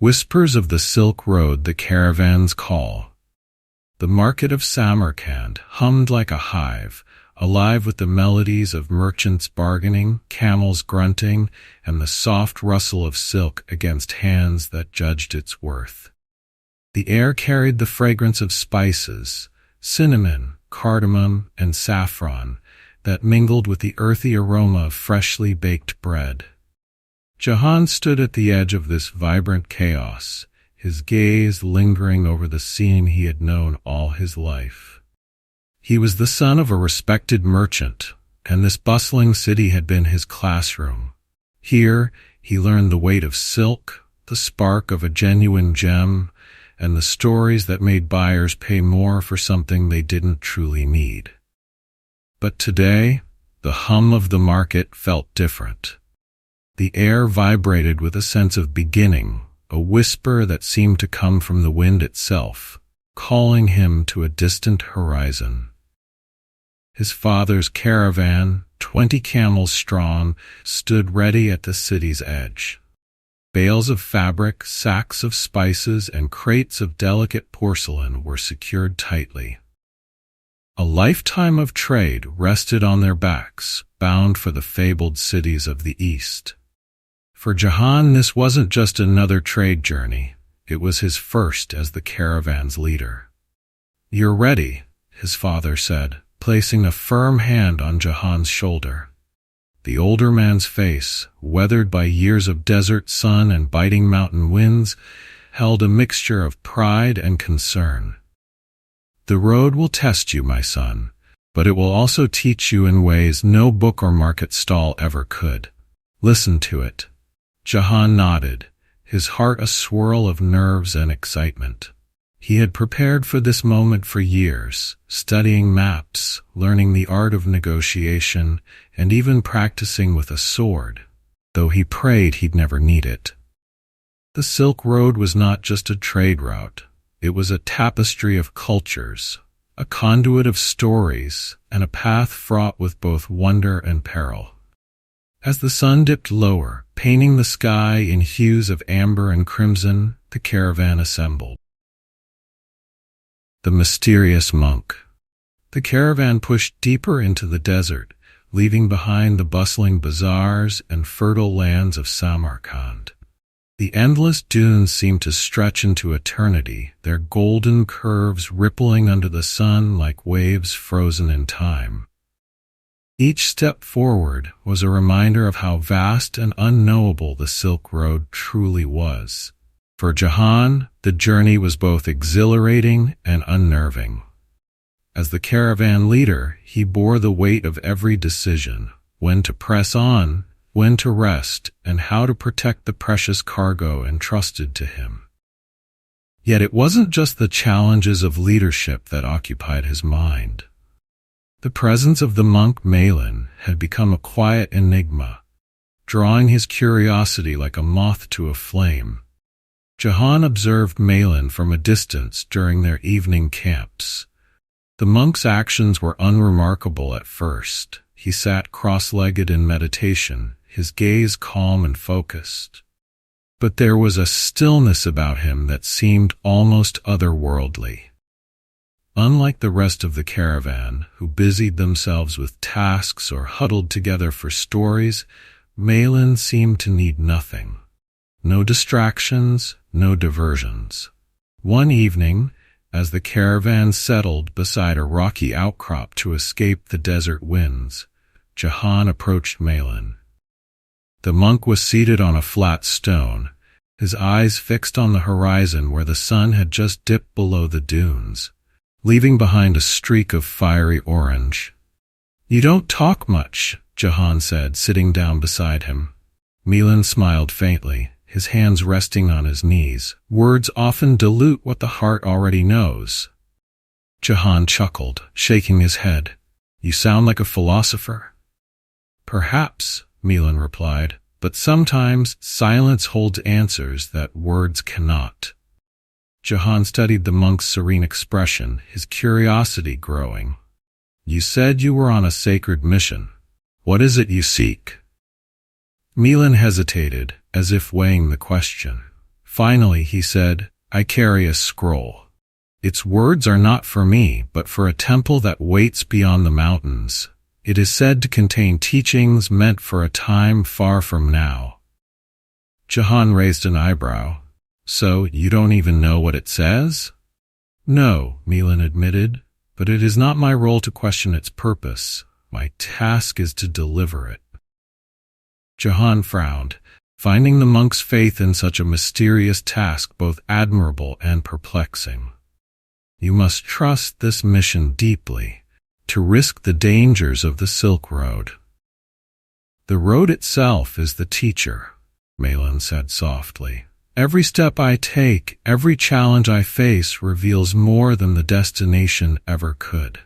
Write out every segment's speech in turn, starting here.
Whispers of the Silk Road, the caravan's call. The market of Samarkand hummed like a hive, alive with the melodies of merchants bargaining, camels grunting, and the soft rustle of silk against hands that judged its worth. The air carried the fragrance of spices, cinnamon, cardamom, and saffron, that mingled with the earthy aroma of freshly baked bread. Jahan stood at the edge of this vibrant chaos, his gaze lingering over the scene he had known all his life. He was the son of a respected merchant, and this bustling city had been his classroom. Here, he learned the weight of silk, the spark of a genuine gem, and the stories that made buyers pay more for something they didn't truly need. But today, the hum of the market felt different. The air vibrated with a sense of beginning, a whisper that seemed to come from the wind itself, calling him to a distant horizon. His father's caravan, 20 camels strong, stood ready at the city's edge. Bales of fabric, sacks of spices, and crates of delicate porcelain were secured tightly. A lifetime of trade rested on their backs, bound for the fabled cities of the East. For Jahan, this wasn't just another trade journey. It was his first as the caravan's leader. "You're ready," his father said, placing a firm hand on Jahan's shoulder. The older man's face, weathered by years of desert sun and biting mountain winds, held a mixture of pride and concern. "The road will test you, my son, but it will also teach you in ways no book or market stall ever could. Listen to it." Jahan nodded, his heart a swirl of nerves and excitement. He had prepared for this moment for years, studying maps, learning the art of negotiation, and even practicing with a sword, though he prayed he'd never need it. The Silk Road was not just a trade route. It was a tapestry of cultures, a conduit of stories, and a path fraught with both wonder and peril. As the sun dipped lower, painting the sky in hues of amber and crimson, the caravan assembled. The mysterious monk. The caravan pushed deeper into the desert, leaving behind the bustling bazaars and fertile lands of Samarkand. The endless dunes seemed to stretch into eternity, their golden curves rippling under the sun like waves frozen in time. Each step forward was a reminder of how vast and unknowable the Silk Road truly was. For Jahan, the journey was both exhilarating and unnerving. As the caravan leader, he bore the weight of every decision, when to press on, when to rest, and how to protect the precious cargo entrusted to him. Yet it wasn't just the challenges of leadership that occupied his mind. The presence of the monk Malin had become a quiet enigma, drawing his curiosity like a moth to a flame. Jahan observed Malin from a distance during their evening camps. The monk's actions were unremarkable at first. He sat cross-legged in meditation, his gaze calm and focused. But there was a stillness about him that seemed almost otherworldly. Unlike the rest of the caravan, who busied themselves with tasks or huddled together for stories, Malin seemed to need nothing. No distractions, no diversions. One evening, as the caravan settled beside a rocky outcrop to escape the desert winds, Jahan approached Malin. The monk was seated on a flat stone, his eyes fixed on the horizon where the sun had just dipped below the dunes, leaving behind a streak of fiery orange. "You don't talk much," Jahan said, sitting down beside him. Malin smiled faintly, his hands resting on his knees. "Words often dilute what the heart already knows." Jahan chuckled, shaking his head. "You sound like a philosopher." "Perhaps," Malin replied, "but sometimes silence holds answers that words cannot." Jahan studied the monk's serene expression, his curiosity growing. "You said you were on a sacred mission. What is it you seek?" Malin hesitated, as if weighing the question. Finally, he said, "I carry a scroll. Its words are not for me, but for a temple that waits beyond the mountains. It is said to contain teachings meant for a time far from now." Jahan raised an eyebrow. "So you don't even know what it says?" "No," Milan admitted, "but it is not my role to question its purpose. My task is to deliver it." Jahan frowned, finding the monk's faith in such a mysterious task both admirable and perplexing. "You must trust this mission deeply, to risk the dangers of the Silk Road." "The road itself is the teacher," Milan said softly. "Every step I take, every challenge I face reveals more than the destination ever could."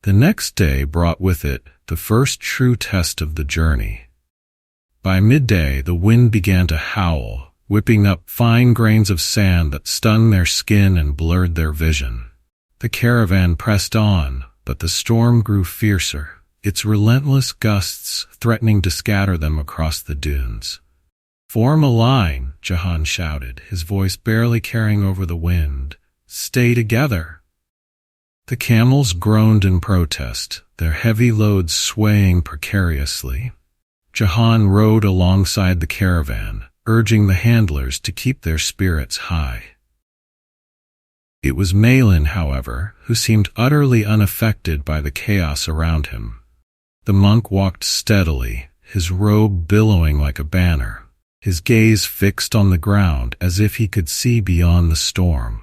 The next day brought with it the first true test of the journey. By midday, the wind began to howl, whipping up fine grains of sand that stung their skin and blurred their vision. The caravan pressed on, but the storm grew fiercer, its relentless gusts threatening to scatter them across the dunes. "Form a line," Jahan shouted, his voice barely carrying over the wind. "Stay together." The camels groaned in protest, their heavy loads swaying precariously. Jahan rode alongside the caravan, urging the handlers to keep their spirits high. It was Malin, however, who seemed utterly unaffected by the chaos around him. The monk walked steadily, his robe billowing like a banner, his gaze fixed on the ground as if he could see beyond the storm.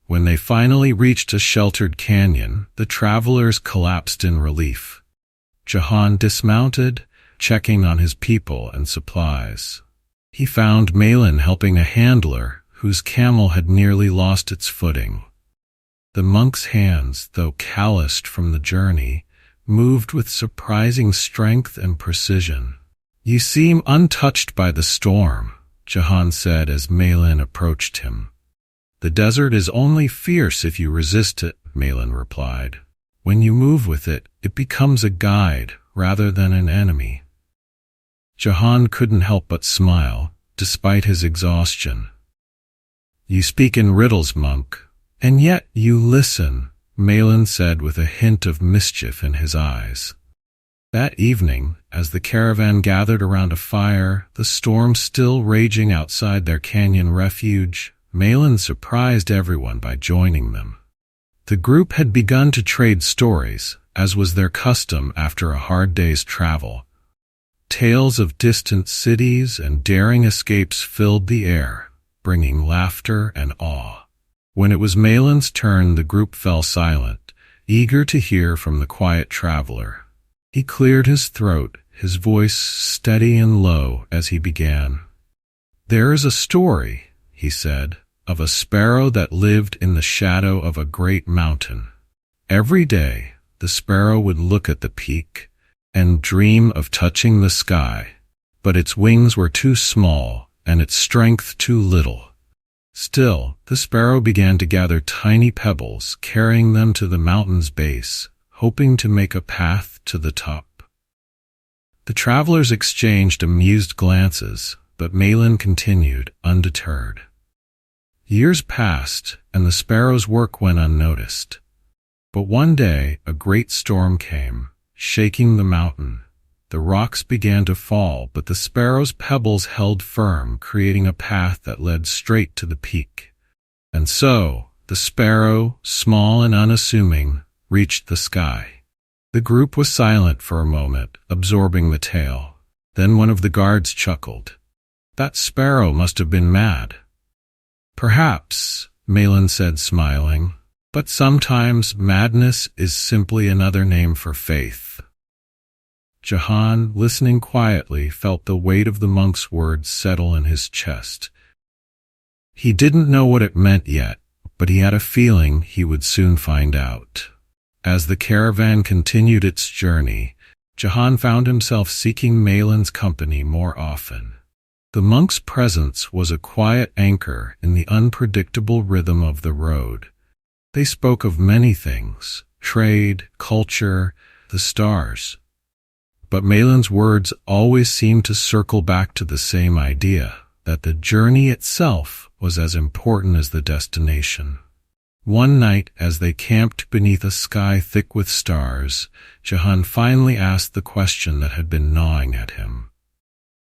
When they finally reached a sheltered canyon, the travelers collapsed in relief. Jahan dismounted, checking on his people and supplies. He found Malin helping a handler whose camel had nearly lost its footing. The monk's hands, though calloused from the journey, moved with surprising strength and precision. "You seem untouched by the storm," Jahan said as Malin approached him. "The desert is only fierce if you resist it," Malin replied. "When you move with it, it becomes a guide rather than an enemy." Jahan couldn't help but smile, despite his exhaustion. "You speak in riddles, monk, and yet you listen," Malin said with a hint of mischief in his eyes. That evening, as the caravan gathered around a fire, the storm still raging outside their canyon refuge, Malin surprised everyone by joining them. The group had begun to trade stories, as was their custom after a hard day's travel. Tales of distant cities and daring escapes filled the air, bringing laughter and awe. When it was Malin's turn, the group fell silent, eager to hear from the quiet traveler. He cleared his throat, his voice steady and low as he began. "There is a story," he said, "of a sparrow that lived in the shadow of a great mountain. Every day, the sparrow would look at the peak and dream of touching the sky, but its wings were too small and its strength too little. Still, the sparrow began to gather tiny pebbles, carrying them to the mountain's base, hoping to make a path to the top." The travelers exchanged amused glances, but Malin continued, undeterred. Years passed, and the sparrow's work went unnoticed. But one day, a great storm came, shaking the mountain. The rocks began to fall, but the sparrow's pebbles held firm, creating a path that led straight to the peak. And so, the sparrow, small and unassuming, reached the sky. The group was silent for a moment, absorbing the tale. Then one of the guards chuckled. "That sparrow must have been mad." "Perhaps," Malin said, smiling, "but sometimes madness is simply another name for faith." Jahan, listening quietly, felt the weight of the monk's words settle in his chest. He didn't know what it meant yet, but he had a feeling he would soon find out. As the caravan continued its journey, Jahan found himself seeking Malin's company more often. The monk's presence was a quiet anchor in the unpredictable rhythm of the road. They spoke of many things: trade, culture, the stars. But Malin's words always seemed to circle back to the same idea: that the journey itself was as important as the destination. One night, as they camped beneath a sky thick with stars, Jahan finally asked the question that had been gnawing at him.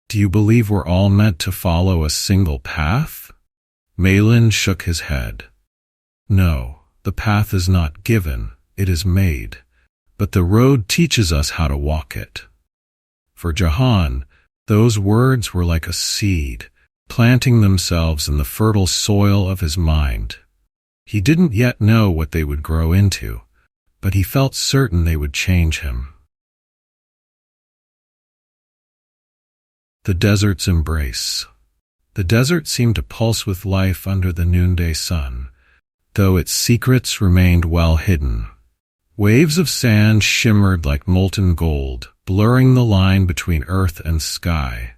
"Do you believe we're all meant to follow a single path?" Malin shook his head. "No, the path is not given, it is made, but the road teaches us how to walk it." For Jahan, those words were like a seed, planting themselves in the fertile soil of his mind. He didn't yet know what they would grow into, but he felt certain they would change him. The desert's embrace. The desert seemed to pulse with life under the noonday sun, though its secrets remained well hidden. Waves of sand shimmered like molten gold, blurring the line between earth and sky.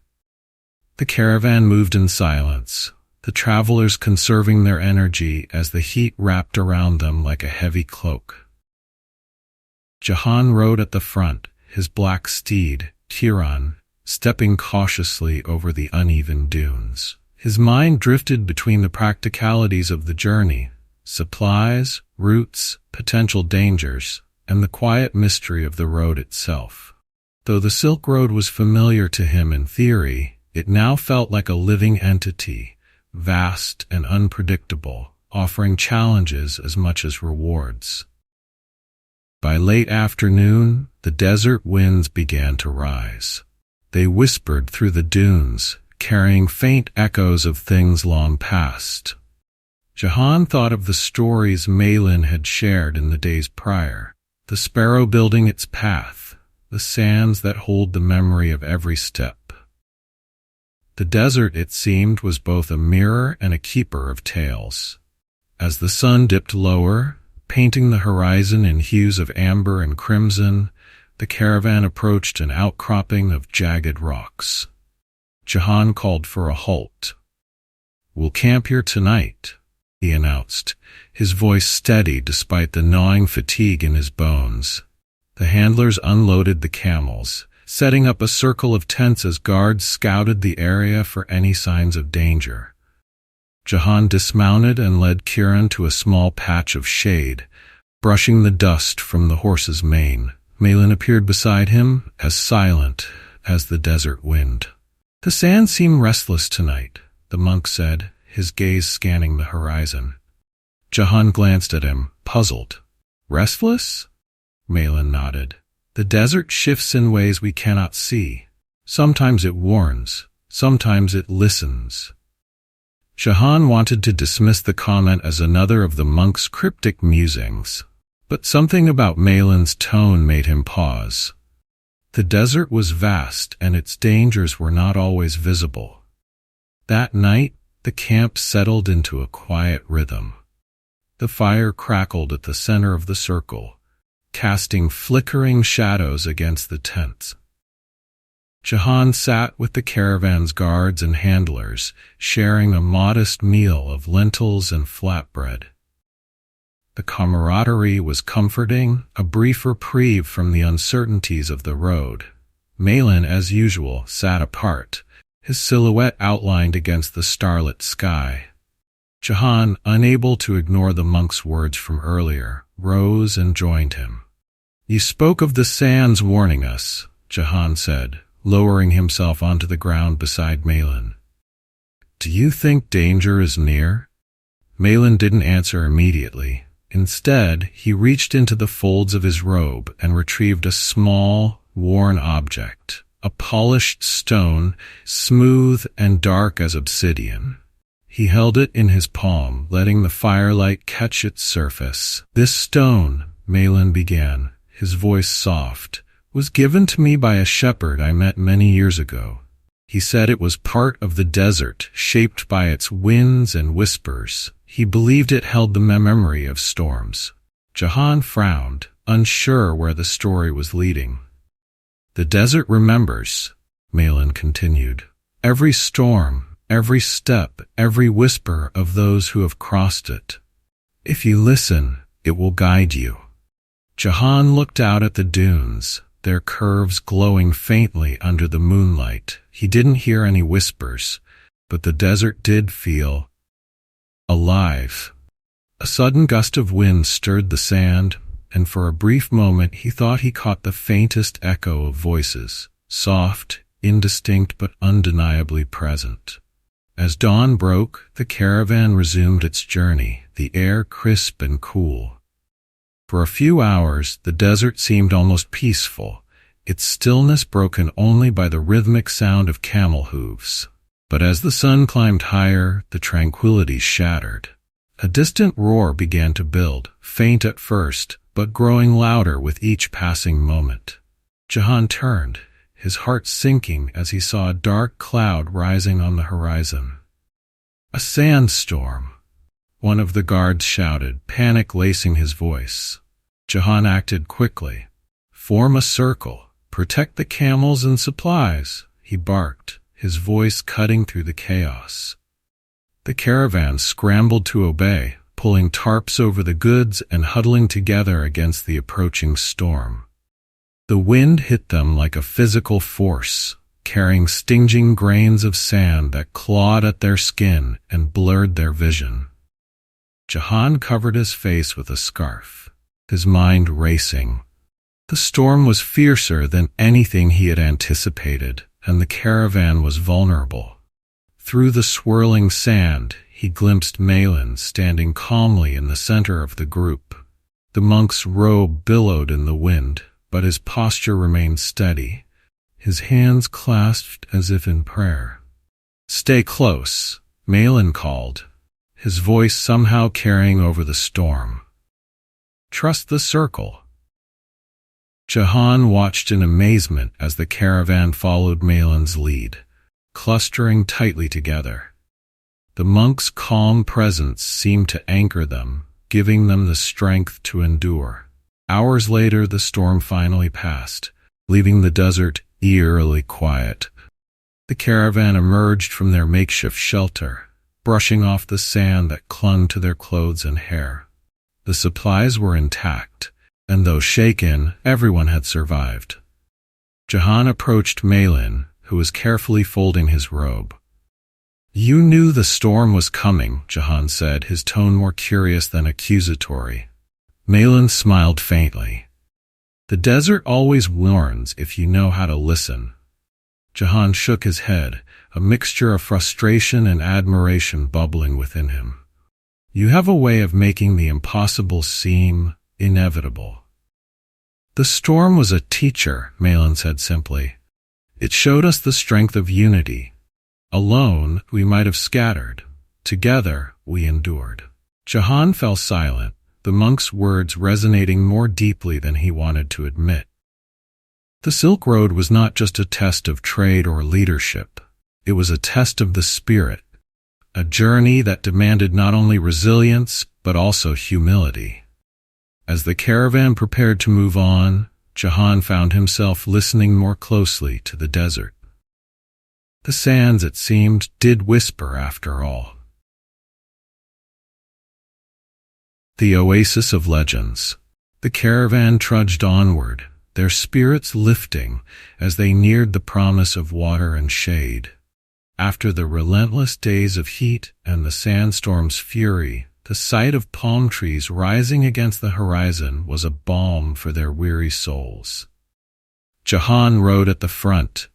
The caravan moved in silence, the travelers conserving their energy as the heat wrapped around them like a heavy cloak. Jahan rode at the front, his black steed, Kiran, stepping cautiously over the uneven dunes. His mind drifted between the practicalities of the journey, supplies, routes, potential dangers, and the quiet mystery of the road itself. Though the Silk Road was familiar to him in theory, it now felt like a living entity, vast and unpredictable, offering challenges as much as rewards. By late afternoon, the desert winds began to rise. They whispered through the dunes, carrying faint echoes of things long past. Jahan thought of the stories Malin had shared in the days prior, the sparrow building its path, the sands that hold the memory of every step. The desert, it seemed, was both a mirror and a keeper of tales. As the sun dipped lower, painting the horizon in hues of amber and crimson, the caravan approached an outcropping of jagged rocks. Jahan called for a halt. "We'll camp here tonight," he announced, his voice steady despite the gnawing fatigue in his bones. The handlers unloaded the camels, setting up a circle of tents as guards scouted the area for any signs of danger. Jahan dismounted and led Kiran to a small patch of shade, brushing the dust from the horse's mane. Malin appeared beside him, as silent as the desert wind. "The sand seemed restless tonight," the monk said, his gaze scanning the horizon. Jahan glanced at him, puzzled. "Restless?" Malin nodded. "The desert shifts in ways we cannot see. Sometimes it warns, sometimes it listens." Jahan wanted to dismiss the comment as another of the monk's cryptic musings, but something about Malin's tone made him pause. The desert was vast, and its dangers were not always visible. That night, the camp settled into a quiet rhythm. The fire crackled at the center of the circle, casting flickering shadows against the tents. Jahan sat with the caravan's guards and handlers, sharing a modest meal of lentils and flatbread. The camaraderie was comforting, a brief reprieve from the uncertainties of the road. Malin, as usual, sat apart, his silhouette outlined against the starlit sky. Jahan, unable to ignore the monk's words from earlier, rose and joined him. "You spoke of the sands warning us," Jahan said, lowering himself onto the ground beside Malin. "Do you think danger is near?" Malin didn't answer immediately. Instead, he reached into the folds of his robe and retrieved a small, worn object, a polished stone, smooth and dark as obsidian. He held it in his palm, letting the firelight catch its surface. "This stone," Malin began, his voice soft, "was given to me by a shepherd I met many years ago. He said it was part of the desert, shaped by its winds and whispers. He believed it held the memory of storms." Jahan frowned, unsure where the story was leading. "The desert remembers," Malin continued. "Every storm, every step, every whisper of those who have crossed it. If you listen, it will guide you." Jahan looked out at the dunes, their curves glowing faintly under the moonlight. He didn't hear any whispers, but the desert did feel alive. A sudden gust of wind stirred the sand, and for a brief moment he thought he caught the faintest echo of voices, soft, indistinct but undeniably present. As dawn broke, the caravan resumed its journey, the air crisp and cool. For a few hours, the desert seemed almost peaceful, its stillness broken only by the rhythmic sound of camel hooves. But as the sun climbed higher, the tranquility shattered. A distant roar began to build, faint at first, but growing louder with each passing moment. Jahan turned, his heart sinking as he saw a dark cloud rising on the horizon. "A sandstorm," one of the guards shouted, panic lacing his voice. Jahan acted quickly. "Form a circle. Protect the camels and supplies," he barked, his voice cutting through the chaos. The caravan scrambled to obey, pulling tarps over the goods and huddling together against the approaching storm. The wind hit them like a physical force, carrying stinging grains of sand that clawed at their skin and blurred their vision. Jahan covered his face with a scarf, his mind racing. The storm was fiercer than anything he had anticipated, and the caravan was vulnerable. Through the swirling sand, he glimpsed Malin standing calmly in the center of the group. The monk's robe billowed in the wind, but his posture remained steady, his hands clasped as if in prayer. "Stay close," Malin called, his voice somehow carrying over the storm. "Trust the circle." Jahan watched in amazement as the caravan followed Malin's lead, clustering tightly together. The monk's calm presence seemed to anchor them, giving them the strength to endure. Hours later, the storm finally passed, leaving the desert eerily quiet. The caravan emerged from their makeshift shelter, brushing off the sand that clung to their clothes and hair. The supplies were intact, and though shaken, everyone had survived. Jahan approached Malin, who was carefully folding his robe. "You knew the storm was coming," Jahan said, his tone more curious than accusatory. Malin smiled faintly. "The desert always warns if you know how to listen." Jahan shook his head, a mixture of frustration and admiration bubbling within him. "You have a way of making the impossible seem inevitable." "The storm was a teacher," Malin said simply. "It showed us the strength of unity. Alone, we might have scattered. Together, we endured." Jahan fell silent, the monk's words resonating more deeply than he wanted to admit. The Silk Road was not just a test of trade or leadership. It was a test of the spirit, a journey that demanded not only resilience, but also humility. As the caravan prepared to move on, Jahan found himself listening more closely to the desert. The sands, it seemed, did whisper after all. The Oasis of Legends. The caravan trudged onward, their spirits lifting as they neared the promise of water and shade. After the relentless days of heat and the sandstorm's fury, the sight of palm trees rising against the horizon was a balm for their weary souls. Jahan rode at the front,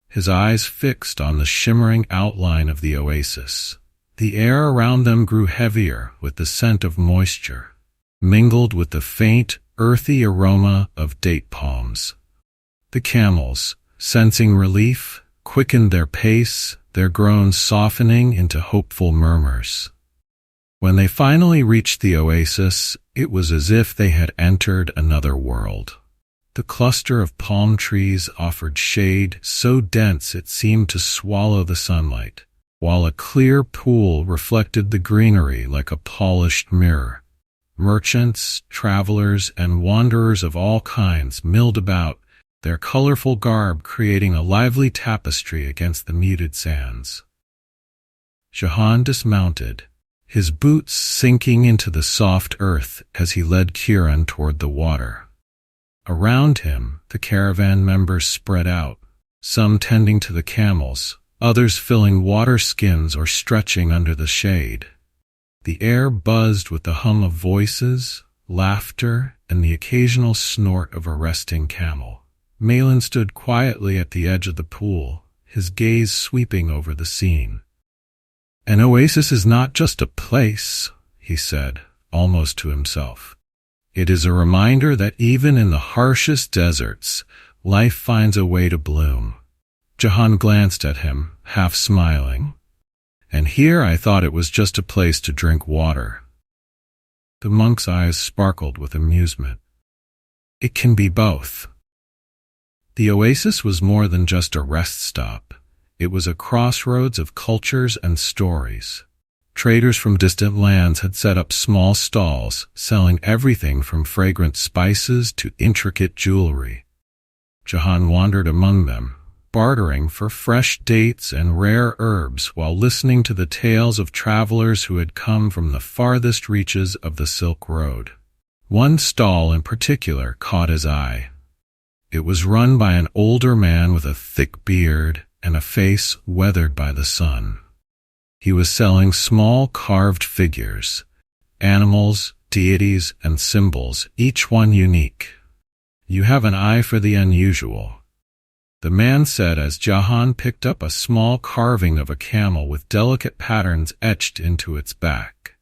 his eyes fixed on the shimmering outline of the oasis. The air around them grew heavier with the scent of moisture, mingled with the faint, earthy aroma of date palms. The camels, sensing relief, quickened their pace, their groans softening into hopeful murmurs. When they finally reached the oasis, it was as if they had entered another world. The cluster of palm trees offered shade so dense it seemed to swallow the sunlight, while a clear pool reflected the greenery like a polished mirror. Merchants, travelers, and wanderers of all kinds milled about, their colorful garb creating a lively tapestry against the muted sands. Jahan dismounted, his boots sinking into the soft earth as he led Kiran toward the water. Around him, the caravan members spread out, some tending to the camels, others filling water skins or stretching under the shade. The air buzzed with the hum of voices, laughter, and the occasional snort of a resting camel. Malin stood quietly at the edge of the pool, his gaze sweeping over the scene. "An oasis is not just a place," he said, almost to himself. "It is a reminder that even in the harshest deserts, life finds a way to bloom." Jahan glanced at him, half smiling. "And here I thought it was just a place to drink water." The monk's eyes sparkled with amusement. "It can be both." The oasis was more than just a rest stop. It was a crossroads of cultures and stories. Traders from distant lands had set up small stalls, selling everything from fragrant spices to intricate jewelry. Jahan wandered among them, bartering for fresh dates and rare herbs while listening to the tales of travelers who had come from the farthest reaches of the Silk Road. One stall in particular caught his eye. It was run by an older man with a thick beard and a face weathered by the sun. He was selling small carved figures, animals, deities, and symbols, each one unique. "You have an eye for the unusual," the man said as Jahan picked up a small carving of a camel with delicate patterns etched into its back.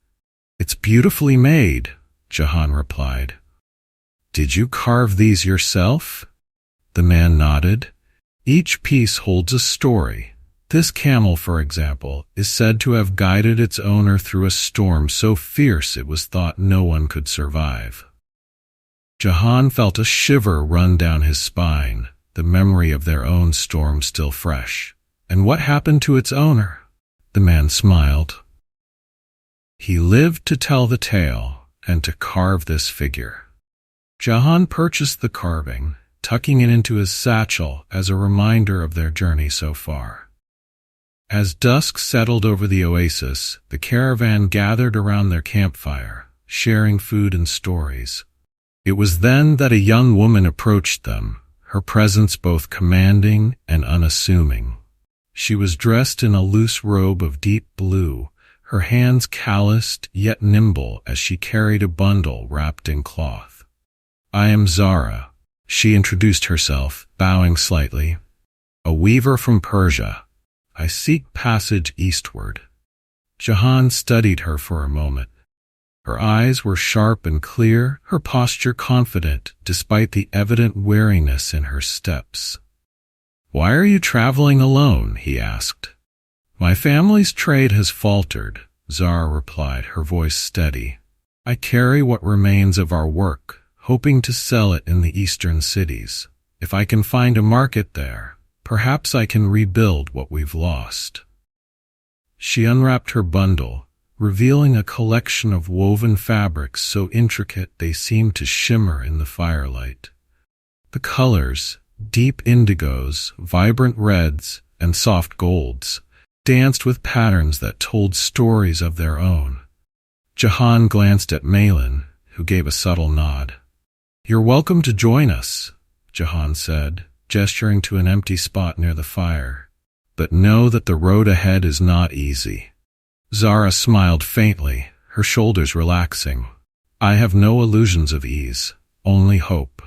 "It's beautifully made," Jahan replied. "Did you carve these yourself?" The man nodded. "Each piece holds a story. This camel, for example, is said to have guided its owner through a storm so fierce it was thought no one could survive." Jahan felt a shiver run down his spine, the memory of their own storm still fresh. "And what happened to its owner?" The man smiled. "He lived to tell the tale and to carve this figure." Jahan purchased the carving, tucking it into his satchel as a reminder of their journey so far. As dusk settled over the oasis, the caravan gathered around their campfire, sharing food and stories. It was then that a young woman approached them, her presence both commanding and unassuming. She was dressed in a loose robe of deep blue, her hands calloused yet nimble as she carried a bundle wrapped in cloth. "I am Zara," she introduced herself, bowing slightly. "A weaver from Persia. I seek passage eastward." Jahan studied her for a moment. Her eyes were sharp and clear, her posture confident, despite the evident wariness in her steps. "Why are you traveling alone?" he asked. "My family's trade has faltered," Zara replied, her voice steady. "I carry what remains of our work, hoping to sell it in the eastern cities. If I can find a market there, perhaps I can rebuild what we've lost." She unwrapped her bundle, revealing a collection of woven fabrics so intricate they seemed to shimmer in the firelight. The colors, deep indigos, vibrant reds, and soft golds, danced with patterns that told stories of their own. Jahan glanced at Malin, who gave a subtle nod. "You're welcome to join us," Jahan said, gesturing to an empty spot near the fire. "But know that the road ahead is not easy." Zara smiled faintly, her shoulders relaxing. "I have no illusions of ease, only hope."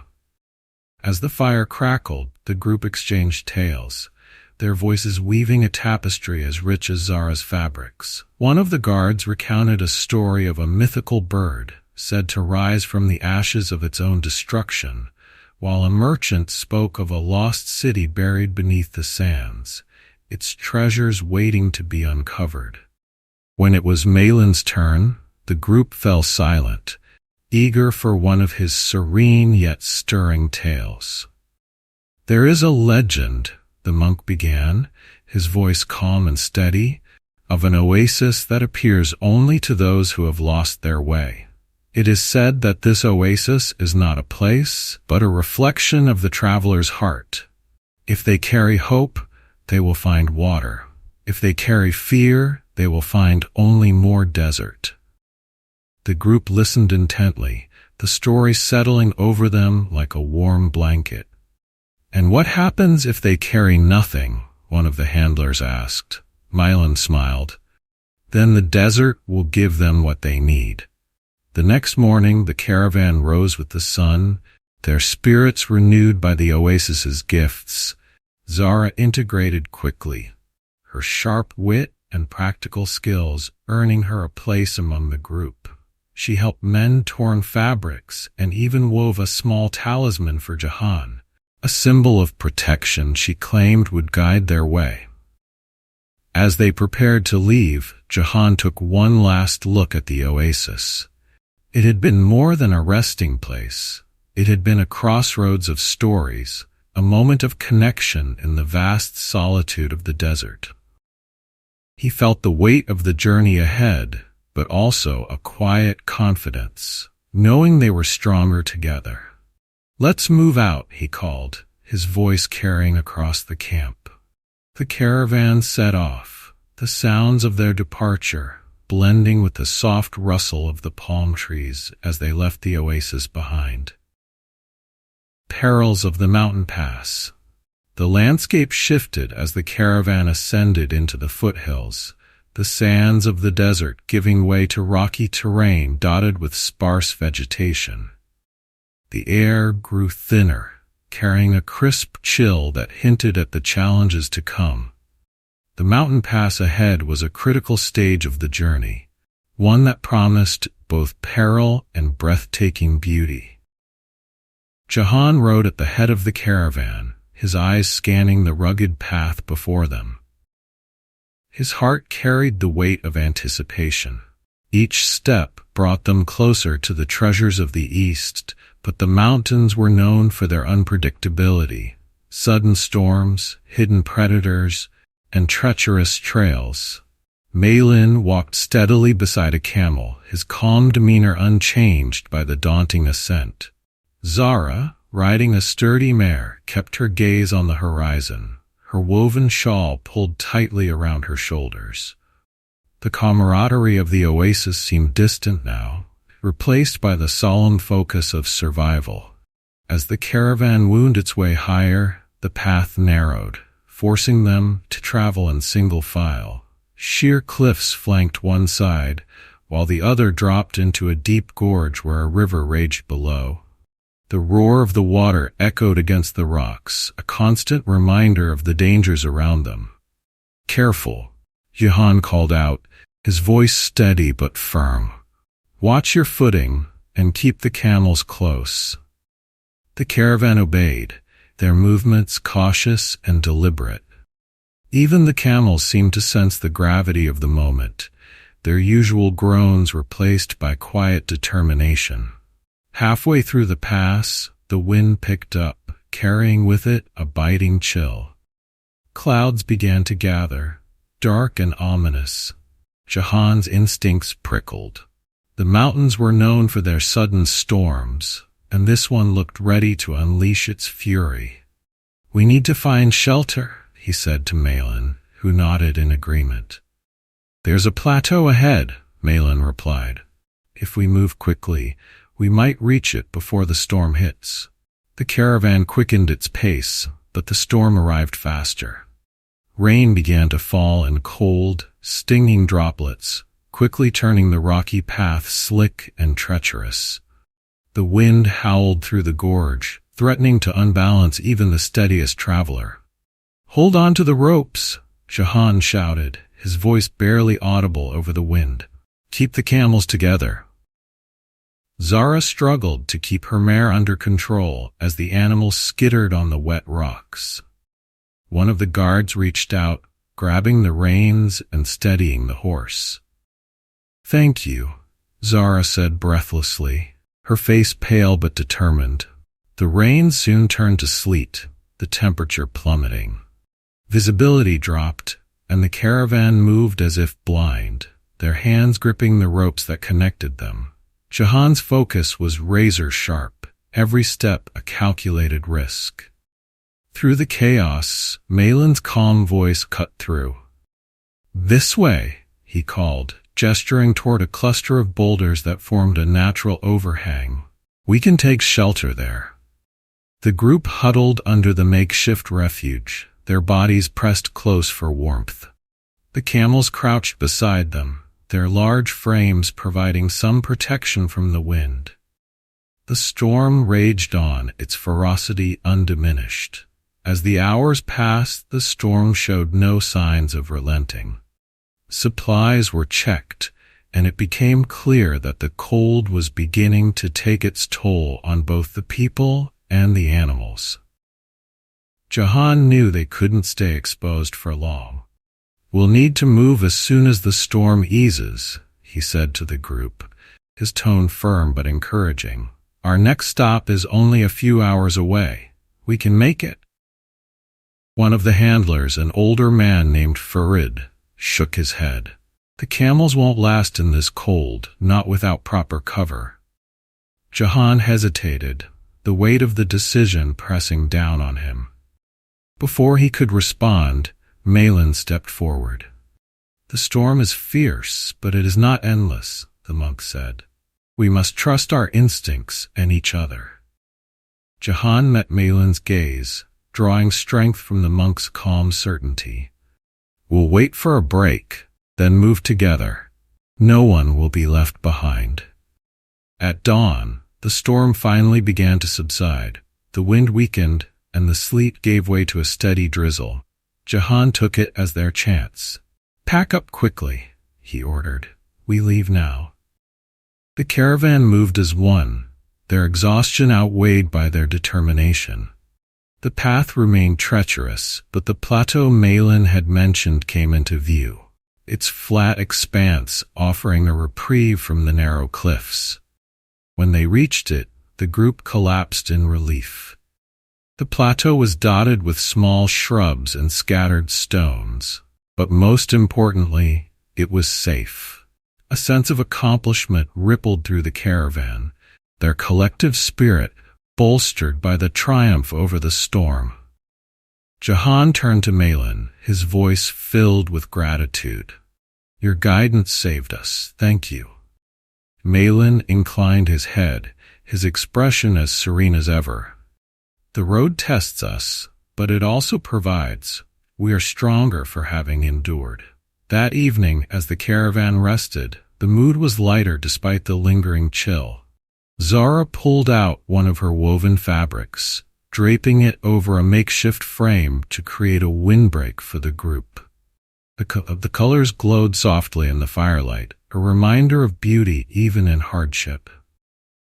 As the fire crackled, the group exchanged tales, their voices weaving a tapestry as rich as Zara's fabrics. One of the guards recounted a story of a mythical bird, said to rise from the ashes of its own destruction, while a merchant spoke of a lost city buried beneath the sands, its treasures waiting to be uncovered. When it was Malin's turn, the group fell silent, eager for one of his serene yet stirring tales. "There is a legend," the monk began, his voice calm and steady, "of an oasis that appears only to those who have lost their way. It is said that this oasis is not a place, but a reflection of the traveler's heart. If they carry hope, they will find water. If they carry fear, they will find only more desert." The group listened intently, the story settling over them like a warm blanket. "And what happens if they carry nothing?" one of the handlers asked. Mylan smiled. Then the desert will give them what they need. The next morning the caravan rose with the sun, their spirits renewed by the oasis's gifts. Zara integrated quickly, her sharp wit and practical skills earning her a place among the group. She helped mend torn fabrics and even wove a small talisman for Jahan, a symbol of protection she claimed would guide their way. As they prepared to leave, Jahan took one last look at the oasis. It had been more than a resting place. It had been a crossroads of stories, a moment of connection in the vast solitude of the desert. He felt the weight of the journey ahead, but also a quiet confidence, knowing they were stronger together. "Let's move out," he called, his voice carrying across the camp. The caravan set off, the sounds of their departure blending with the soft rustle of the palm trees as they left the oasis behind. Perils of the mountain pass. The landscape shifted as the caravan ascended into the foothills, the sands of the desert giving way to rocky terrain dotted with sparse vegetation. The air grew thinner, carrying a crisp chill that hinted at the challenges to come. The mountain pass ahead was a critical stage of the journey, one that promised both peril and breathtaking beauty. Jahan rode at the head of the caravan, his eyes scanning the rugged path before them. His heart carried the weight of anticipation. Each step brought them closer to the treasures of the East, but the mountains were known for their unpredictability, sudden storms, hidden predators, and treacherous trails. Malin walked steadily beside a camel, his calm demeanor unchanged by the daunting ascent. Zara, riding a sturdy mare, kept her gaze on the horizon, her woven shawl pulled tightly around her shoulders. The camaraderie of the oasis seemed distant now, replaced by the solemn focus of survival. As the caravan wound its way higher, the path narrowed, forcing them to travel in single file. Sheer cliffs flanked one side, while the other dropped into a deep gorge where a river raged below. The roar of the water echoed against the rocks, a constant reminder of the dangers around them. "Careful," Jahan called out, his voice steady but firm. "Watch your footing and keep the camels close." The caravan obeyed, their movements cautious and deliberate. Even the camels seemed to sense the gravity of the moment, their usual groans replaced by quiet determination. Halfway through the pass, the wind picked up, carrying with it a biting chill. Clouds began to gather, dark and ominous. Jahan's instincts prickled. The mountains were known for their sudden storms, and this one looked ready to unleash its fury. "We need to find shelter," he said to Malin, who nodded in agreement. "There's a plateau ahead," Malin replied. "If we move quickly, we might reach it before the storm hits." The caravan quickened its pace, but the storm arrived faster. Rain began to fall in cold, stinging droplets, quickly turning the rocky path slick and treacherous. The wind howled through the gorge, threatening to unbalance even the steadiest traveler. "Hold on to the ropes," Jahan shouted, his voice barely audible over the wind. "Keep the camels together." Zara struggled to keep her mare under control as the animal skittered on the wet rocks. One of the guards reached out, grabbing the reins and steadying the horse. "Thank you," Zara said breathlessly, her face pale but determined. The rain soon turned to sleet, the temperature plummeting. Visibility dropped, and the caravan moved as if blind, their hands gripping the ropes that connected them. Jahan's focus was razor-sharp, every step a calculated risk. Through the chaos, Malin's calm voice cut through. "This way," he called, gesturing toward a cluster of boulders that formed a natural overhang. "We can take shelter there." The group huddled under the makeshift refuge, their bodies pressed close for warmth. The camels crouched beside them, their large frames providing some protection from the wind. The storm raged on, its ferocity undiminished. As the hours passed, the storm showed no signs of relenting. Supplies were checked, and it became clear that the cold was beginning to take its toll on both the people and the animals. Jahan knew they couldn't stay exposed for long. "We'll need to move as soon as the storm eases," he said to the group, his tone firm but encouraging. "Our next stop is only a few hours away. We can make it." One of the handlers, an older man named Farid, shook his head. "The camels won't last in this cold, not without proper cover." Jahan hesitated, the weight of the decision pressing down on him. Before he could respond, Malin stepped forward. "The storm is fierce, but it is not endless," the monk said. "We must trust our instincts and each other." Jahan met Malin's gaze, drawing strength from the monk's calm certainty. "We'll wait for a break, then move together. No one will be left behind." At dawn, the storm finally began to subside. The wind weakened, and the sleet gave way to a steady drizzle. Jahan took it as their chance. "Pack up quickly," he ordered. "We leave now." The caravan moved as one, their exhaustion outweighed by their determination. The path remained treacherous, but the plateau Malin had mentioned came into view, its flat expanse offering a reprieve from the narrow cliffs. When they reached it, the group collapsed in relief. The plateau was dotted with small shrubs and scattered stones, but most importantly, it was safe. A sense of accomplishment rippled through the caravan, their collective spirit bolstered by the triumph over the storm. Jahan turned to Malin, his voice filled with gratitude. "Your guidance saved us, thank you." Malin inclined his head, his expression as serene as ever. "The road tests us, but it also provides. We are stronger for having endured." That evening, as the caravan rested, the mood was lighter despite the lingering chill. Zara pulled out one of her woven fabrics, draping it over a makeshift frame to create a windbreak for the group. The colors glowed softly in the firelight, a reminder of beauty even in hardship.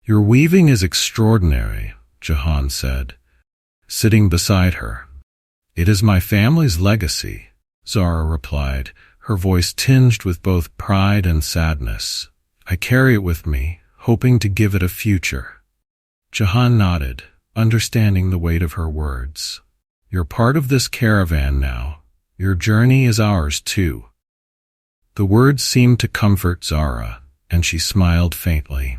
"Your weaving is extraordinary," Jahan said, sitting beside her. "It is my family's legacy," Zara replied, her voice tinged with both pride and sadness. "I carry it with me, hoping to give it a future." Jahan nodded, understanding the weight of her words. "You're part of this caravan now. Your journey is ours too." The words seemed to comfort Zara, and she smiled faintly.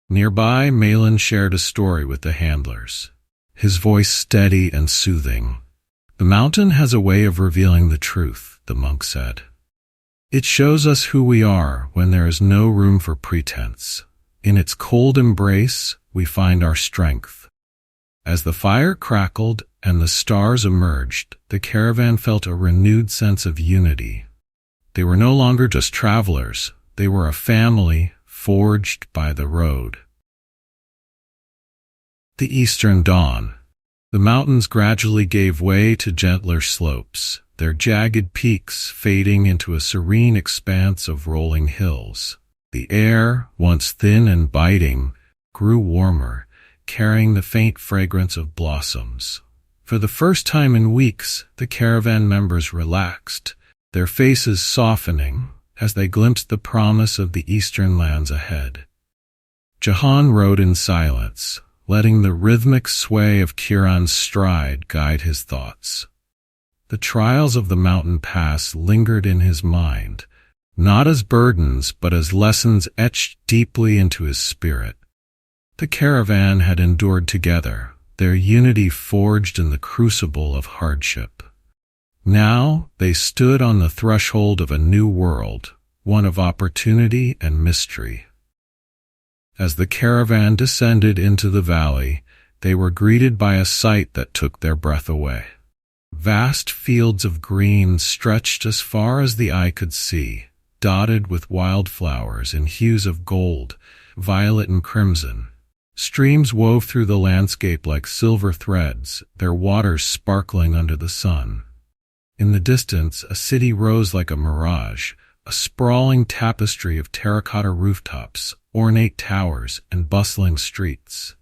Nearby, Malin shared a story with the handlers, his voice steady and soothing. "The mountain has a way of revealing the truth," the monk said. "It shows us who we are when there is no room for pretense. In its cold embrace, we find our strength." As the fire crackled and the stars emerged, the caravan felt a renewed sense of unity. They were no longer just travelers, they were a family forged by the road. The eastern dawn. The mountains gradually gave way to gentler slopes, their jagged peaks fading into a serene expanse of rolling hills. The air, once thin and biting, grew warmer, carrying the faint fragrance of blossoms. For the first time in weeks, the caravan members relaxed, their faces softening as they glimpsed the promise of the eastern lands ahead. Jahan rode in silence, letting the rhythmic sway of Kiran's stride guide his thoughts. The trials of the mountain pass lingered in his mind, not as burdens but as lessons etched deeply into his spirit. The caravan had endured together, their unity forged in the crucible of hardship. Now they stood on the threshold of a new world, one of opportunity and mystery. As the caravan descended into the valley, they were greeted by a sight that took their breath away. Vast fields of green stretched as far as the eye could see, dotted with wildflowers in hues of gold, violet and crimson. Streams wove through the landscape like silver threads, their waters sparkling under the sun. In the distance, a city rose like a mirage, a sprawling tapestry of terracotta rooftops, ornate towers, and bustling streets.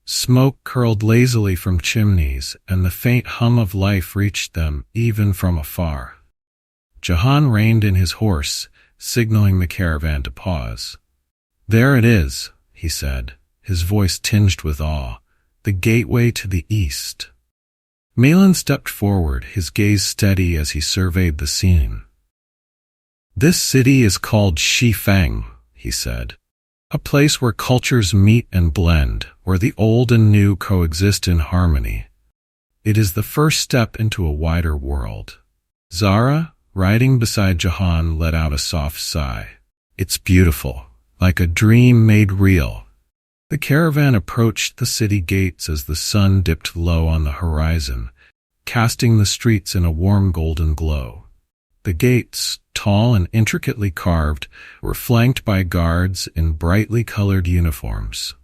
Smoke curled lazily from chimneys, and the faint hum of life reached them even from afar. Jahan reined in his horse, signaling the caravan to pause. "There it is," he said, his voice tinged with awe, "the gateway to the east." Malin stepped forward, his gaze steady as he surveyed the scene. "This city is called Shifeng," he said. "A place where cultures meet and blend, where the old and new coexist in harmony. It is the first step into a wider world." Zara, riding beside Jahan, let out a soft sigh. "It's beautiful, like a dream made real." The caravan approached the city gates as the sun dipped low on the horizon, casting the streets in a warm golden glow. The gates, tall and intricately carved, were flanked by guards in brightly colored uniforms.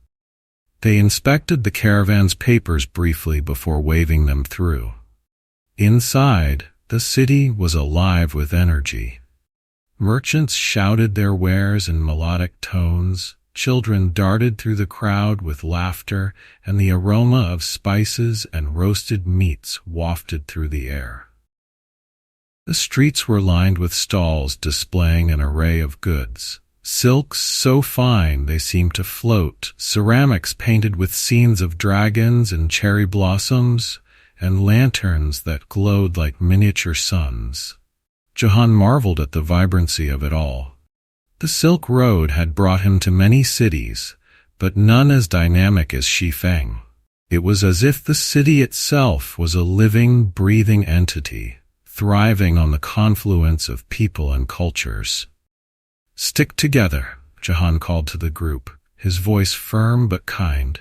They inspected the caravan's papers briefly before waving them through. Inside, the city was alive with energy. Merchants shouted their wares in melodic tones, children darted through the crowd with laughter, and the aroma of spices and roasted meats wafted through the air. The streets were lined with stalls displaying an array of goods. Silks so fine they seemed to float, ceramics painted with scenes of dragons and cherry blossoms, and lanterns that glowed like miniature suns. Jahan marveled at the vibrancy of it all. The Silk Road had brought him to many cities, but none as dynamic as Shifeng. It was as if the city itself was a living, breathing entity, thriving on the confluence of people and cultures. "Stick together," Jahan called to the group, his voice firm but kind.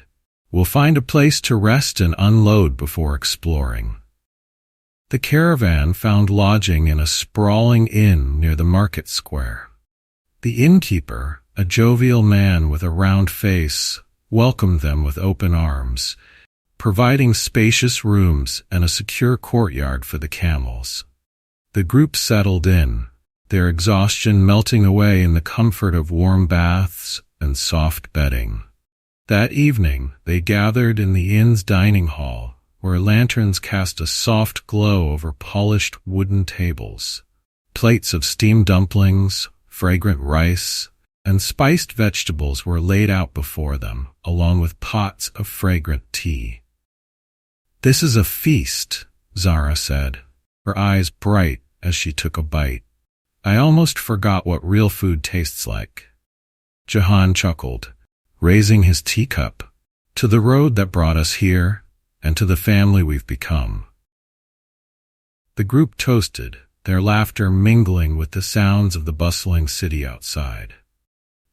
"We'll find a place to rest and unload before exploring." The caravan found lodging in a sprawling inn near the market square. The innkeeper, a jovial man with a round face, welcomed them with open arms, providing spacious rooms and a secure courtyard for the camels. The group settled in, their exhaustion melting away in the comfort of warm baths and soft bedding. That evening, they gathered in the inn's dining hall, where lanterns cast a soft glow over polished wooden tables. Plates of steamed dumplings, fragrant rice, and spiced vegetables were laid out before them, along with pots of fragrant tea. "This is a feast," Zara said, her eyes bright as she took a bite. "I almost forgot what real food tastes like." Jahan chuckled, raising his teacup. "To the road that brought us here, and to the family we've become." The group toasted, their laughter mingling with the sounds of the bustling city outside.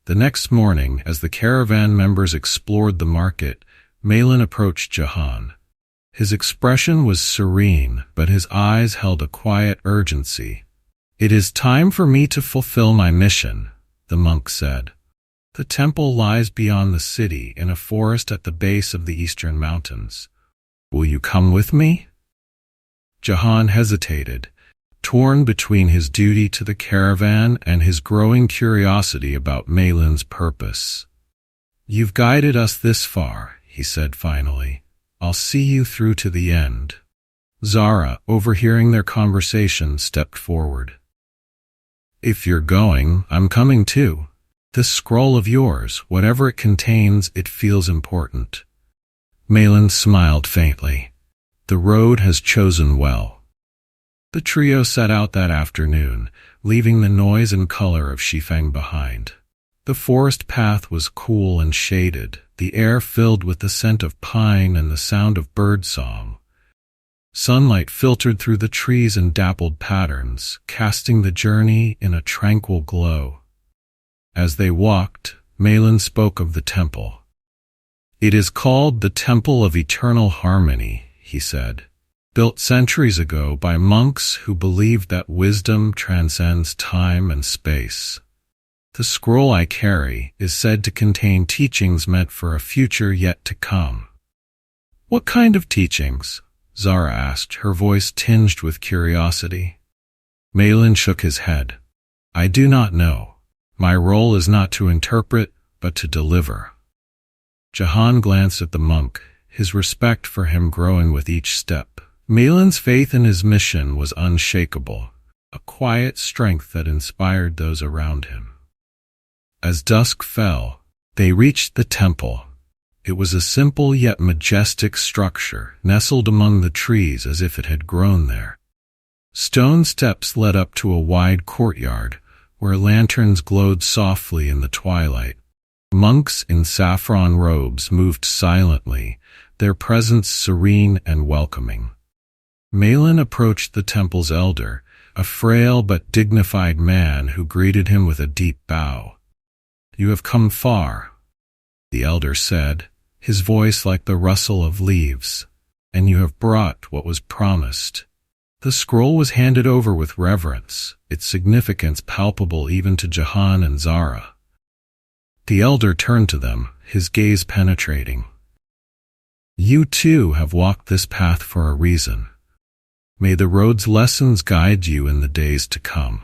The next morning, as the caravan members explored the market, Malin approached Jahan. His expression was serene, but his eyes held a quiet urgency. "It is time for me to fulfill my mission," the monk said. "The temple lies beyond the city in a forest at the base of the eastern mountains. Will you come with me?" Jahan hesitated, torn between his duty to the caravan and his growing curiosity about Malin's purpose. "You've guided us this far," he said finally. "I'll see you through to the end." Zara, overhearing their conversation, stepped forward. "If you're going, I'm coming too. This scroll of yours, whatever it contains, it feels important." Malin smiled faintly. "The road has chosen well." The trio set out that afternoon, leaving the noise and color of Shifeng behind. The forest path was cool and shaded, the air filled with the scent of pine and the sound of birdsong. Sunlight filtered through the trees in dappled patterns, casting the journey in a tranquil glow. As they walked, Malin spoke of the temple. "It is called the Temple of Eternal Harmony," he said. built centuries ago by monks who believed that wisdom transcends time and space. The scroll I carry is said to contain teachings meant for a future yet to come. What kind of teachings? Zara asked, her voice tinged with curiosity. Malin shook his head. I do not know. My role is not to interpret, but to deliver. Jahan glanced at the monk, his respect for him growing with each step. Malin's faith in his mission was unshakable, a quiet strength that inspired those around him. As dusk fell, they reached the temple. It was a simple yet majestic structure, nestled among the trees as if it had grown there. Stone steps led up to a wide courtyard, where lanterns glowed softly in the twilight. Monks in saffron robes moved silently, their presence serene and welcoming. Malin approached the temple's elder, a frail but dignified man who greeted him with a deep bow. You have come far, the elder said, his voice like the rustle of leaves, and you have brought what was promised. The scroll was handed over with reverence, its significance palpable even to Jahan and Zara. The elder turned to them, his gaze penetrating. You too have walked this path for a reason. May the road's lessons guide you in the days to come.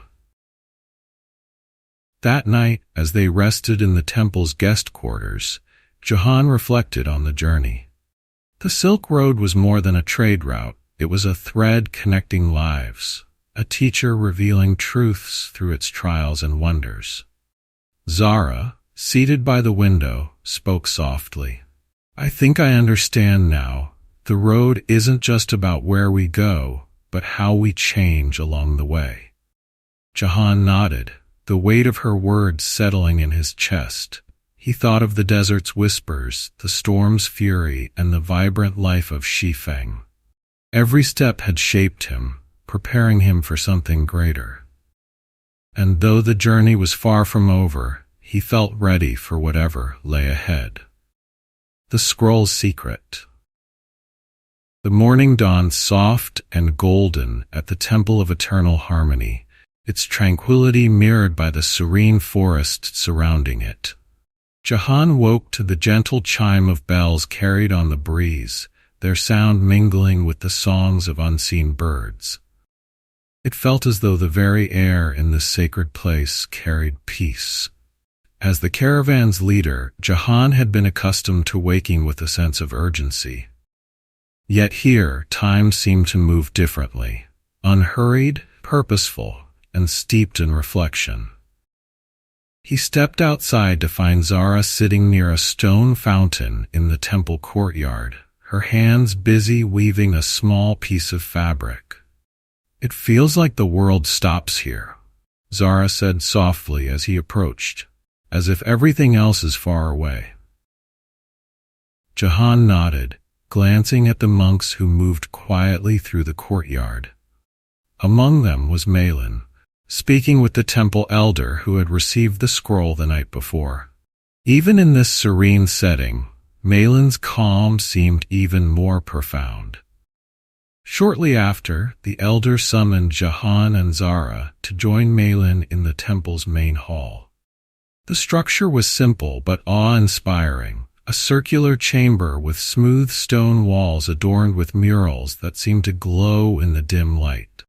That night, as they rested in the temple's guest quarters, Jahan reflected on the journey. The Silk Road was more than a trade route. It was a thread connecting lives, a teacher revealing truths through its trials and wonders. Zara, seated by the window, spoke softly. I think I understand now. The road isn't just about where we go, but how we change along the way. Jahan nodded, the weight of her words settling in his chest. He thought of the desert's whispers, the storm's fury, and the vibrant life of Shifeng. Every step had shaped him, preparing him for something greater. And though the journey was far from over, he felt ready for whatever lay ahead. The Scroll's Secret. The morning dawned soft and golden at the Temple of Eternal Harmony, its tranquility mirrored by the serene forest surrounding it. Jahan woke to the gentle chime of bells carried on the breeze, their sound mingling with the songs of unseen birds. It felt as though the very air in this sacred place carried peace. As the caravan's leader, Jahan had been accustomed to waking with a sense of urgency. Yet here, time seemed to move differently, unhurried, purposeful, and steeped in reflection. He stepped outside to find Zara sitting near a stone fountain in the temple courtyard, her hands busy weaving a small piece of fabric. It feels like the world stops here, Zara said softly as he approached, as if everything else is far away. Jahan nodded, glancing at the monks who moved quietly through the courtyard. Among them was Malin, speaking with the temple elder who had received the scroll the night before. Even in this serene setting, Malin's calm seemed even more profound. Shortly after, the elder summoned Jahan and Zara to join Malin in the temple's main hall. The structure was simple but awe-inspiring, a circular chamber with smooth stone walls adorned with murals that seemed to glow in the dim light.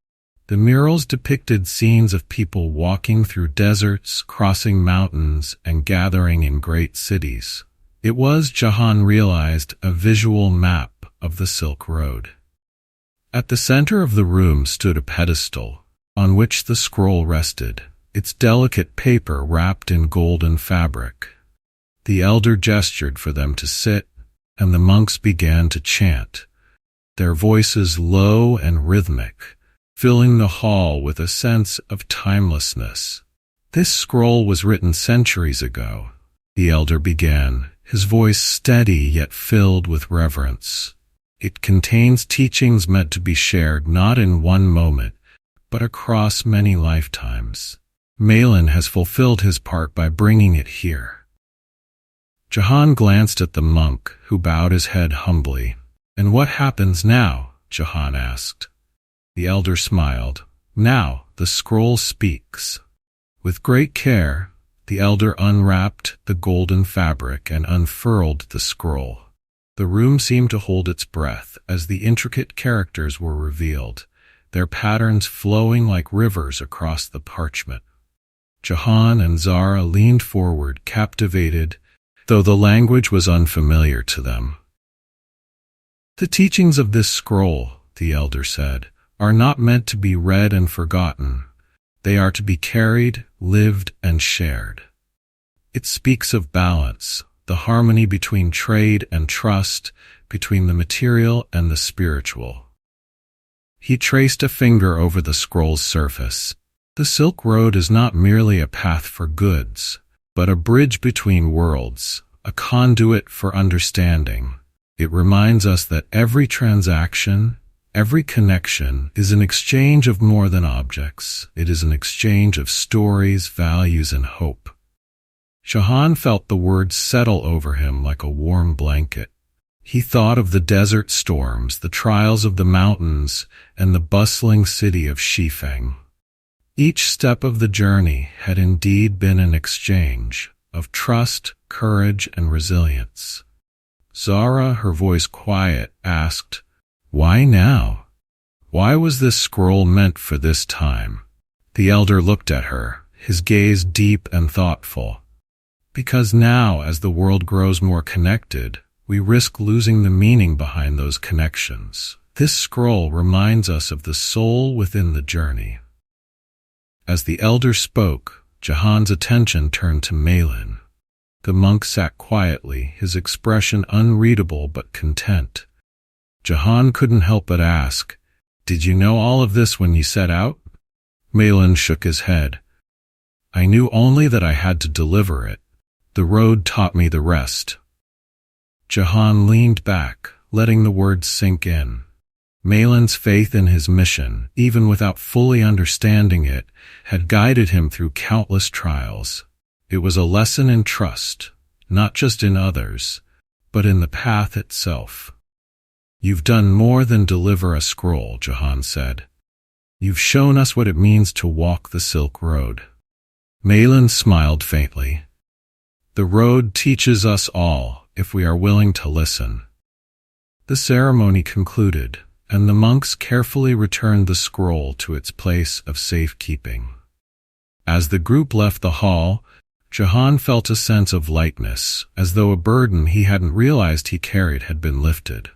The murals depicted scenes of people walking through deserts, crossing mountains, and gathering in great cities. It was, Jahan realized, a visual map of the Silk Road. At the center of the room stood a pedestal, on which the scroll rested, its delicate paper wrapped in golden fabric. The elder gestured for them to sit, and the monks began to chant, their voices low and rhythmic, filling the hall with a sense of timelessness. This scroll was written centuries ago, the elder began, his voice steady yet filled with reverence. It contains teachings meant to be shared not in one moment, but across many lifetimes. Malin has fulfilled his part by bringing it here. Jahan glanced at the monk, who bowed his head humbly. And what happens now? Jahan asked. The elder smiled. Now the scroll speaks. With great care, the elder unwrapped the golden fabric and unfurled the scroll. The room seemed to hold its breath as the intricate characters were revealed, their patterns flowing like rivers across the parchment. Jahan and Zara leaned forward, captivated, though the language was unfamiliar to them. The teachings of this scroll, the elder said, are not meant to be read and forgotten. They are to be carried, lived, and shared. It speaks of balance, the harmony between trade and trust, between the material and the spiritual. He traced a finger over the scroll's surface. The Silk Road is not merely a path for goods, but a bridge between worlds, a conduit for understanding. It reminds us that every transaction, every connection is an exchange of more than objects. It is an exchange of stories, values, and hope. Jahan felt the words settle over him like a warm blanket. He thought of the desert storms, the trials of the mountains, and the bustling city of Shifeng. Each step of the journey had indeed been an exchange of trust, courage, and resilience. Zara, her voice quiet, asked, "Why now? Why was this scroll meant for this time?" The elder looked at her, his gaze deep and thoughtful. Because now, as the world grows more connected, we risk losing the meaning behind those connections. This scroll reminds us of the soul within the journey. As the elder spoke, Jahan's attention turned to Malin. The monk sat quietly, his expression unreadable but content. Jahan couldn't help but ask, "Did you know all of this when you set out?" Malin shook his head. "I knew only that I had to deliver it. The road taught me the rest." Jahan leaned back, letting the words sink in. Malin's faith in his mission, even without fully understanding it, had guided him through countless trials. It was a lesson in trust, not just in others, but in the path itself. "You've done more than deliver a scroll," Jahan said. "You've shown us what it means to walk the Silk Road." Malin smiled faintly. "The road teaches us all, if we are willing to listen." The ceremony concluded, and the monks carefully returned the scroll to its place of safekeeping. As the group left the hall, Jahan felt a sense of lightness, as though a burden he hadn't realized he carried had been lifted.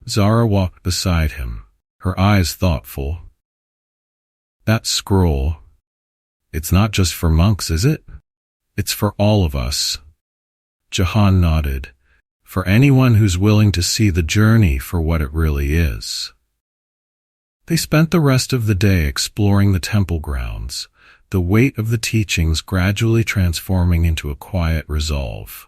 Zara walked beside him, her eyes thoughtful. "That scroll, it's not just for monks, is it? It's for all of us." Jahan nodded. "For anyone who's willing to see the journey for what it really is." They spent the rest of the day exploring the temple grounds, the weight of the teachings gradually transforming into a quiet resolve.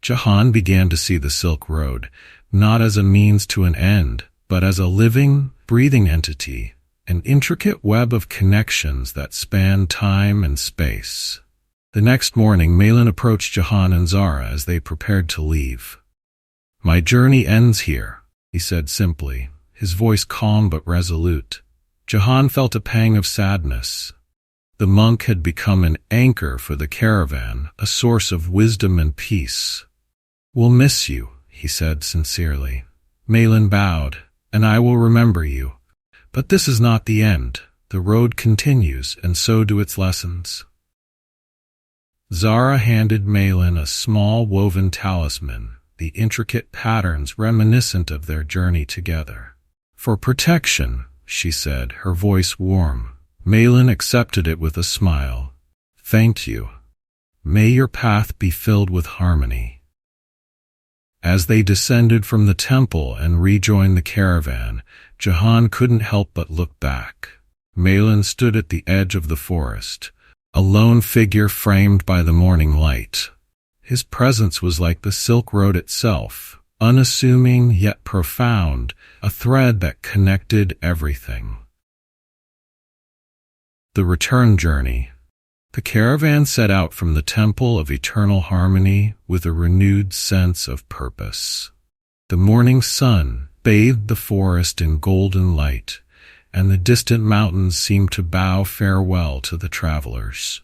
Jahan began to see the Silk Road, not as a means to an end, but as a living, breathing entity, an intricate web of connections that span time and space. The next morning, Malin approached Jahan and Zara as they prepared to leave. "My journey ends here," he said simply, his voice calm but resolute. Jahan felt a pang of sadness. The monk had become an anchor for the caravan, a source of wisdom and peace. "We'll miss you," he said sincerely. Malin bowed, "And I will remember you. But this is not the end. The road continues, and so do its lessons." Zara handed Malin a small woven talisman, the intricate patterns reminiscent of their journey together. "For protection," she said, her voice warm. Malin accepted it with a smile. "Thank you. May your path be filled with harmony." As they descended from the temple and rejoined the caravan, Jahan couldn't help but look back. Malin stood at the edge of the forest, a lone figure framed by the morning light. His presence was like the Silk Road itself, unassuming yet profound, a thread that connected everything. The return journey. The caravan set out from the Temple of Eternal Harmony with a renewed sense of purpose. The morning sun, bathed the forest in golden light, and the distant mountains seemed to bow farewell to the travelers.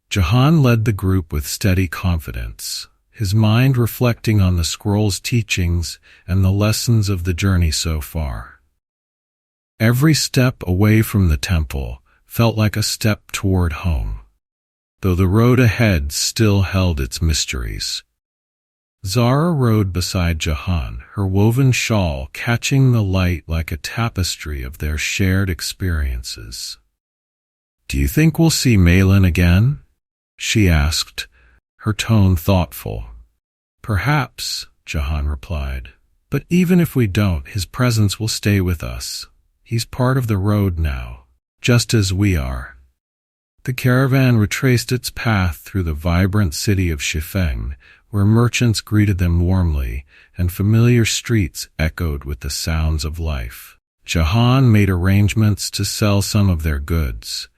Jahan led the group with steady confidence, his mind reflecting on the scroll's teachings and the lessons of the journey so far. Every step away from the temple felt like a step toward home, though the road ahead still held its mysteries. Zara rode beside Jahan, her woven shawl catching the light like a tapestry of their shared experiences. "Do you think we'll see Malin again?" she asked, her tone thoughtful. "Perhaps," Jahan replied. "But even if we don't, his presence will stay with us. He's part of the road now, just as we are." The caravan retraced its path through the vibrant city of Shifeng, where merchants greeted them warmly and familiar streets echoed with the sounds of life. Jahan made arrangements to sell some of their goods,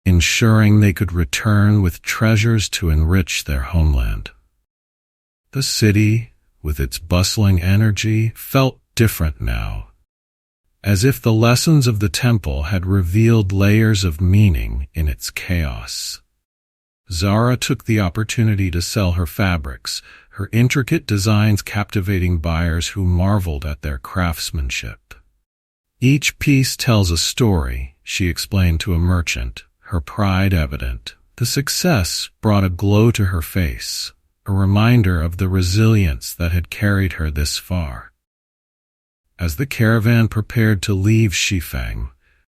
ensuring they could return with treasures to enrich their homeland. The city, with its bustling energy, felt different now, as if the lessons of the temple had revealed layers of meaning in its chaos. Zara took the opportunity to sell her fabrics, her intricate designs captivating buyers who marveled at their craftsmanship. "Each piece tells a story," she explained to a merchant, her pride evident. The success brought a glow to her face, a reminder of the resilience that had carried her this far. As the caravan prepared to leave Shifeng,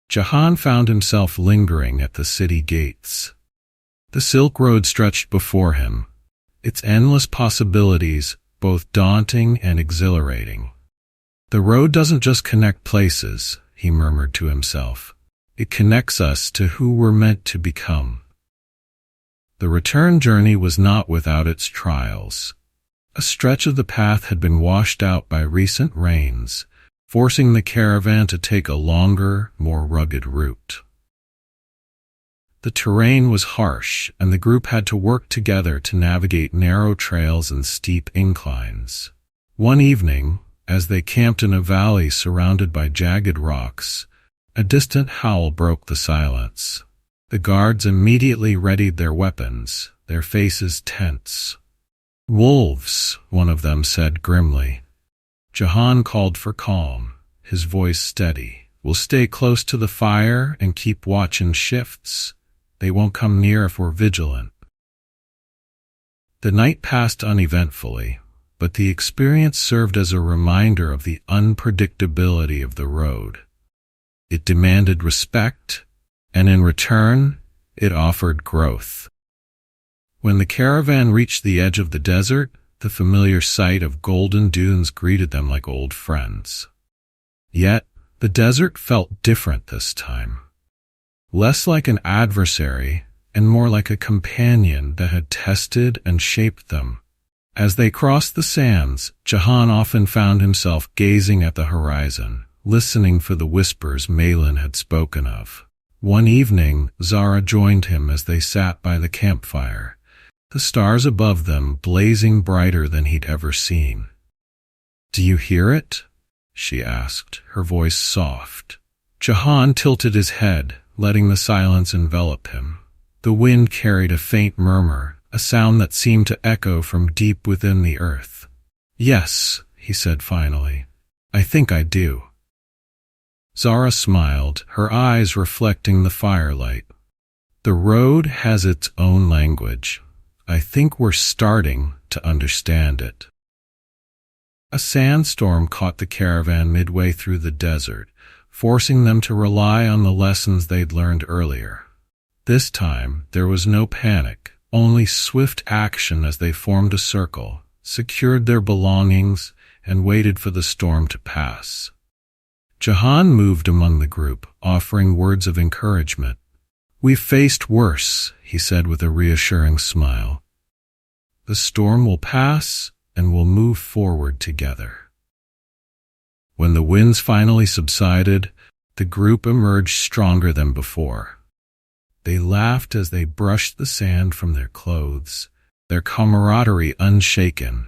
Jahan found himself lingering at the city gates. The Silk Road stretched before him, its endless possibilities both daunting and exhilarating. "The road doesn't just connect places," he murmured to himself. "It connects us to who we're meant to become." The return journey was not without its trials. A stretch of the path had been washed out by recent rains, forcing the caravan to take a longer, more rugged route. The terrain was harsh, and the group had to work together to navigate narrow trails and steep inclines. One evening, as they camped in a valley surrounded by jagged rocks, a distant howl broke the silence. The guards immediately readied their weapons, their faces tense. "Wolves," one of them said grimly. Jahan called for calm, his voice steady. "We'll stay close to the fire and keep watch in shifts. They won't come near if we're vigilant." The night passed uneventfully, but the experience served as a reminder of the unpredictability of the road. It demanded respect, and in return, it offered growth. When the caravan reached the edge of the desert, the familiar sight of golden dunes greeted them like old friends. Yet, the desert felt different this time. Less like an adversary and more like a companion that had tested and shaped them. As they crossed the sands, Jahan often found himself gazing at the horizon, listening for the whispers Malin had spoken of. One evening, Zara joined him as they sat by the campfire, the stars above them blazing brighter than he'd ever seen. "Do you hear it?" she asked, her voice soft. Jahan tilted his head, letting the silence envelop him. The wind carried a faint murmur, a sound that seemed to echo from deep within the earth. "Yes," he said finally. "I think I do." Zara smiled, her eyes reflecting the firelight. "The road has its own language. I think we're starting to understand it." A sandstorm caught the caravan midway through the desert, forcing them to rely on the lessons they'd learned earlier. This time, there was no panic, only swift action as they formed a circle, secured their belongings, and waited for the storm to pass. Jahan moved among the group, offering words of encouragement. "We've faced worse," he said with a reassuring smile. "The storm will pass, and we'll move forward together." When the winds finally subsided, the group emerged stronger than before. They laughed as they brushed the sand from their clothes, their camaraderie unshaken.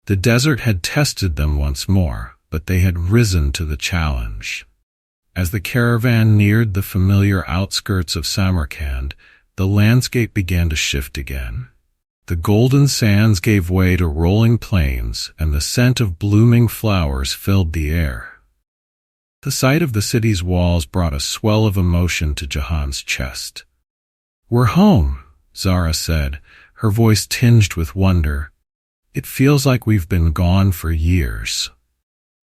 The desert had tested them once more, but they had risen to the challenge. As the caravan neared the familiar outskirts of Samarkand, the landscape began to shift again. The golden sands gave way to rolling plains, and the scent of blooming flowers filled the air. The sight of the city's walls brought a swell of emotion to Jahan's chest. "We're home," Zara said, her voice tinged with wonder. "It feels like we've been gone for years."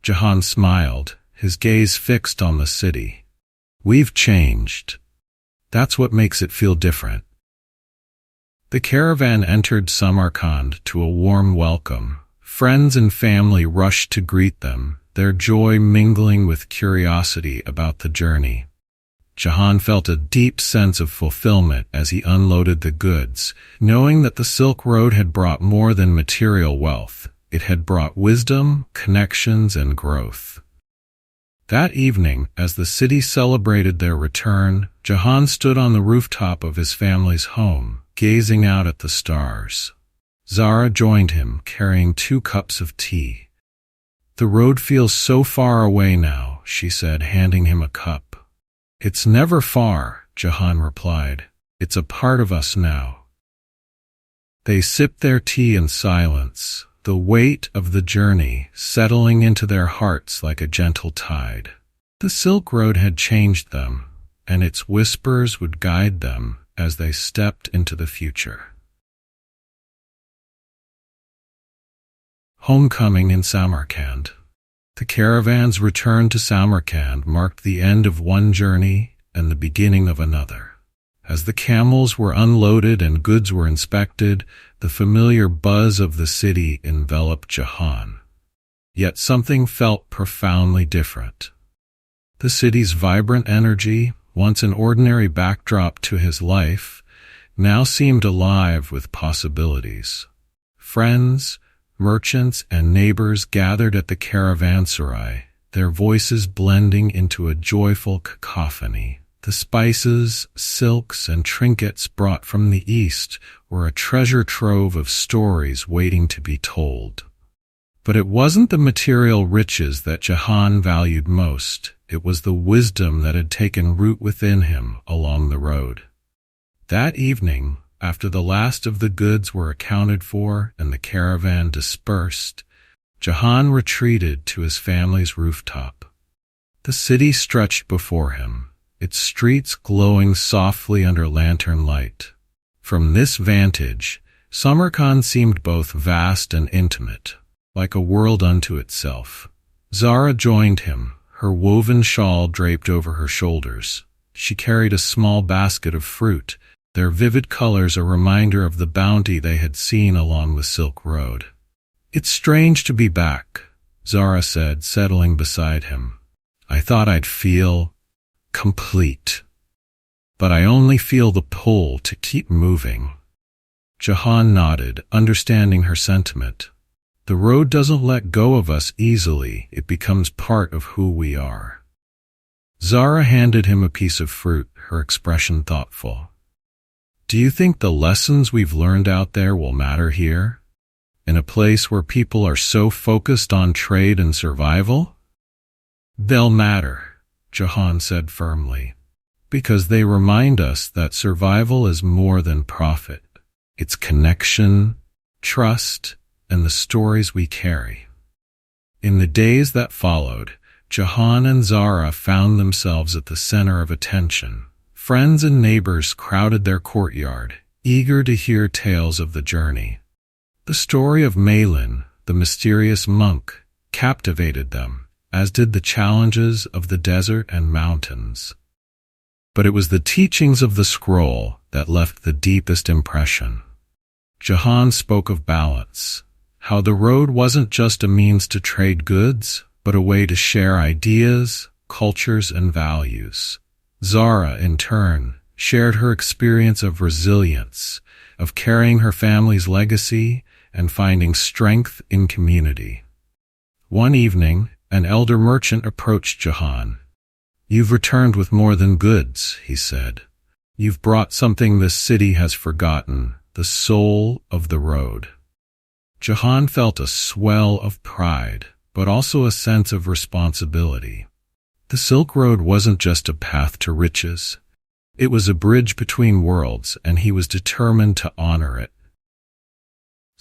Jahan smiled, his gaze fixed on the city. "We've changed. That's what makes it feel different." The caravan entered Samarkand to a warm welcome. Friends and family rushed to greet them, their joy mingling with curiosity about the journey. Jahan felt a deep sense of fulfillment as he unloaded the goods, knowing that the Silk Road had brought more than material wealth. It had brought wisdom, connections, and growth. That evening, as the city celebrated their return, Jahan stood on the rooftop of his family's home, gazing out at the stars. Zara joined him, carrying 2 cups of tea. "The road feels so far away now," she said, handing him a cup. "It's never far," Jahan replied. "It's a part of us now." They sipped their tea in silence, the weight of the journey settling into their hearts like a gentle tide. The Silk Road had changed them, and its whispers would guide them as they stepped into the future. Homecoming in Samarkand. The caravan's return to Samarkand marked the end of one journey and the beginning of another. As the camels were unloaded and goods were inspected, the familiar buzz of the city enveloped Jahan. Yet something felt profoundly different. The city's vibrant energy, once an ordinary backdrop to his life, now seemed alive with possibilities. Friends, merchants, and neighbors gathered at the caravanserai, their voices blending into a joyful cacophony. The spices, silks, and trinkets brought from the east were a treasure trove of stories waiting to be told. But it wasn't the material riches that Jahan valued most. It was the wisdom that had taken root within him along the road. That evening, after the last of the goods were accounted for and the caravan dispersed, Jahan retreated to his family's rooftop. The city stretched before him, its streets glowing softly under lantern light. From this vantage, Samarkand seemed both vast and intimate, like a world unto itself. Zara joined him, her woven shawl draped over her shoulders. She carried a small basket of fruit, their vivid colors a reminder of the bounty they had seen along the Silk Road. "It's strange to be back," Zara said, settling beside him. "I thought I'd feel complete. But I only feel the pull to keep moving." Jahan nodded, understanding her sentiment. The road doesn't let go of us easily, it becomes part of who we are. Zara handed him a piece of fruit, her expression thoughtful. "Do you think the lessons we've learned out there will matter here? In a place where people are so focused on trade and survival?" "They'll matter," Jahan said firmly, "because they remind us that survival is more than profit. It's connection, trust, and the stories we carry." In the days that followed, Jahan and Zara found themselves at the center of attention. Friends and neighbors crowded their courtyard, eager to hear tales of the journey. The story of Malin, the mysterious monk, captivated them, as did the challenges of the desert and mountains. But it was the teachings of the scroll that left the deepest impression. Jahan spoke of balance, how the road wasn't just a means to trade goods, but a way to share ideas, cultures, and values. Zara, in turn, shared her experience of resilience, of carrying her family's legacy and finding strength in community. One evening, an elder merchant approached Jahan. "You've returned with more than goods," he said. "You've brought something this city has forgotten, the soul of the road." Jahan felt a swell of pride. but also a sense of responsibility. The Silk Road wasn't just a path to riches. It was a bridge between worlds, and he was determined to honor it.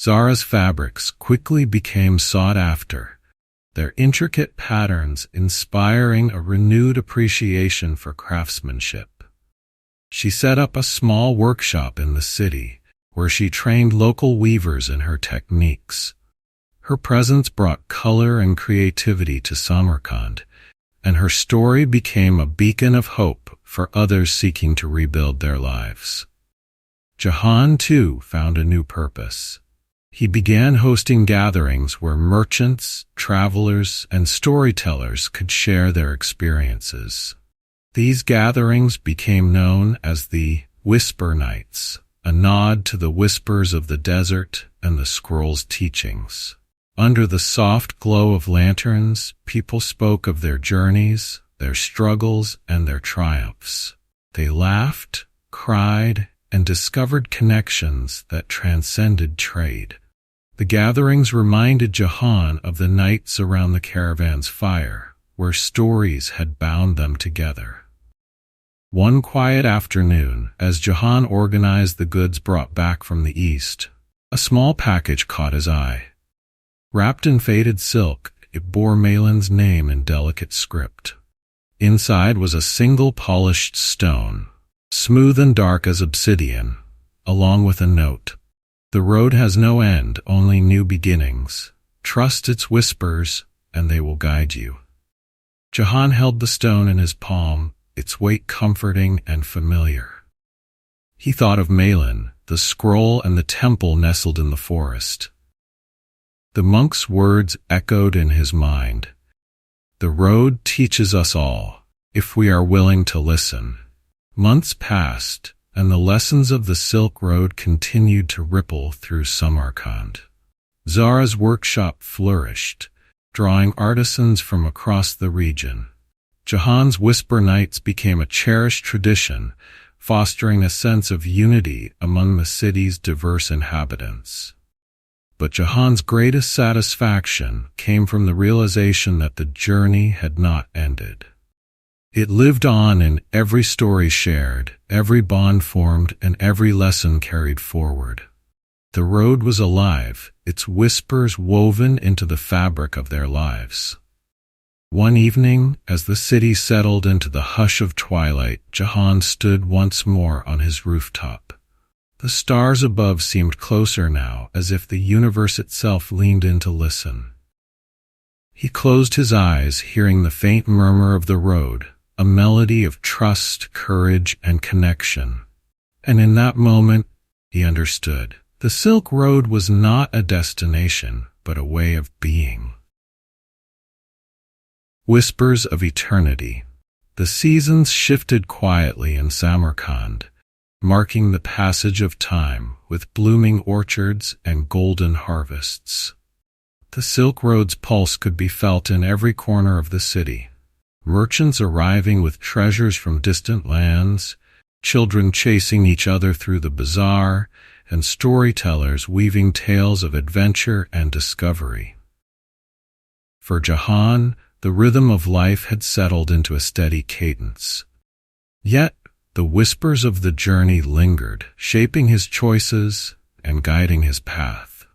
Zara's fabrics quickly became sought after, their intricate patterns inspiring a renewed appreciation for craftsmanship. She set up a small workshop in the city, where she trained local weavers in her techniques. Her presence brought color and creativity to Samarkand, and her story became a beacon of hope for others seeking to rebuild their lives. Jahan, too, found a new purpose. He began hosting gatherings where merchants, travelers, and storytellers could share their experiences. These gatherings became known as the Whisper Nights, a nod to the whispers of the desert and the scroll's teachings. Under the soft glow of lanterns, people spoke of their journeys, their struggles, and their triumphs. They laughed, cried, and discovered connections that transcended trade. The gatherings reminded Jahan of the nights around the caravan's fire, where stories had bound them together. One quiet afternoon, as Jahan organized the goods brought back from the east, a small package caught his eye. Wrapped in faded silk, it bore Malin's name in delicate script. Inside was a single polished stone, smooth and dark as obsidian, along with a note. The road has no end, only new beginnings. Trust its whispers, and they will guide you. Jahan held the stone in his palm, its weight comforting and familiar. He thought of Malin, the scroll, and the temple nestled in the forest. The monk's words echoed in his mind. The road teaches us all, if we are willing to listen. Months passed, and the lessons of the Silk Road continued to ripple through Samarkand. Zara's workshop flourished, drawing artisans from across the region. Jahan's Whisper Nights became a cherished tradition, fostering a sense of unity among the city's diverse inhabitants. But Jahan's greatest satisfaction came from the realization that the journey had not ended. It lived on in every story shared, every bond formed, and every lesson carried forward. The road was alive, its whispers woven into the fabric of their lives. One evening, as the city settled into the hush of twilight, Jahan stood once more on his rooftop. The stars above seemed closer now, as if the universe itself leaned in to listen. He closed his eyes, hearing the faint murmur of the road, a melody of trust, courage, and connection. And in that moment, he understood. The Silk Road was not a destination, but a way of being. Whispers of Eternity. The seasons shifted quietly in Samarkand, marking the passage of time with blooming orchards and golden harvests. The Silk Road's pulse could be felt in every corner of the city. Merchants arriving with treasures from distant lands, children chasing each other through the bazaar, and storytellers weaving tales of adventure and discovery. For Jahan, the rhythm of life had settled into a steady cadence. Yet, the whispers of the journey lingered, shaping his choices and guiding his path.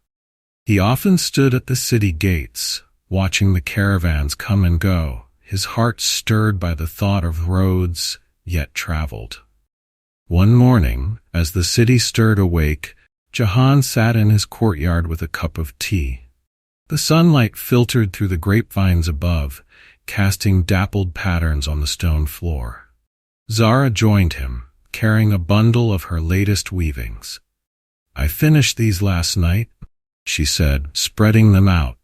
He often stood at the city gates, watching the caravans come and go, his heart stirred by the thought of roads yet traveled. One morning, as the city stirred awake, Jahan sat in his courtyard with a cup of tea. The sunlight filtered through the grapevines above, casting dappled patterns on the stone floor. Zara joined him, carrying a bundle of her latest weavings. "I finished these last night," she said, spreading them out.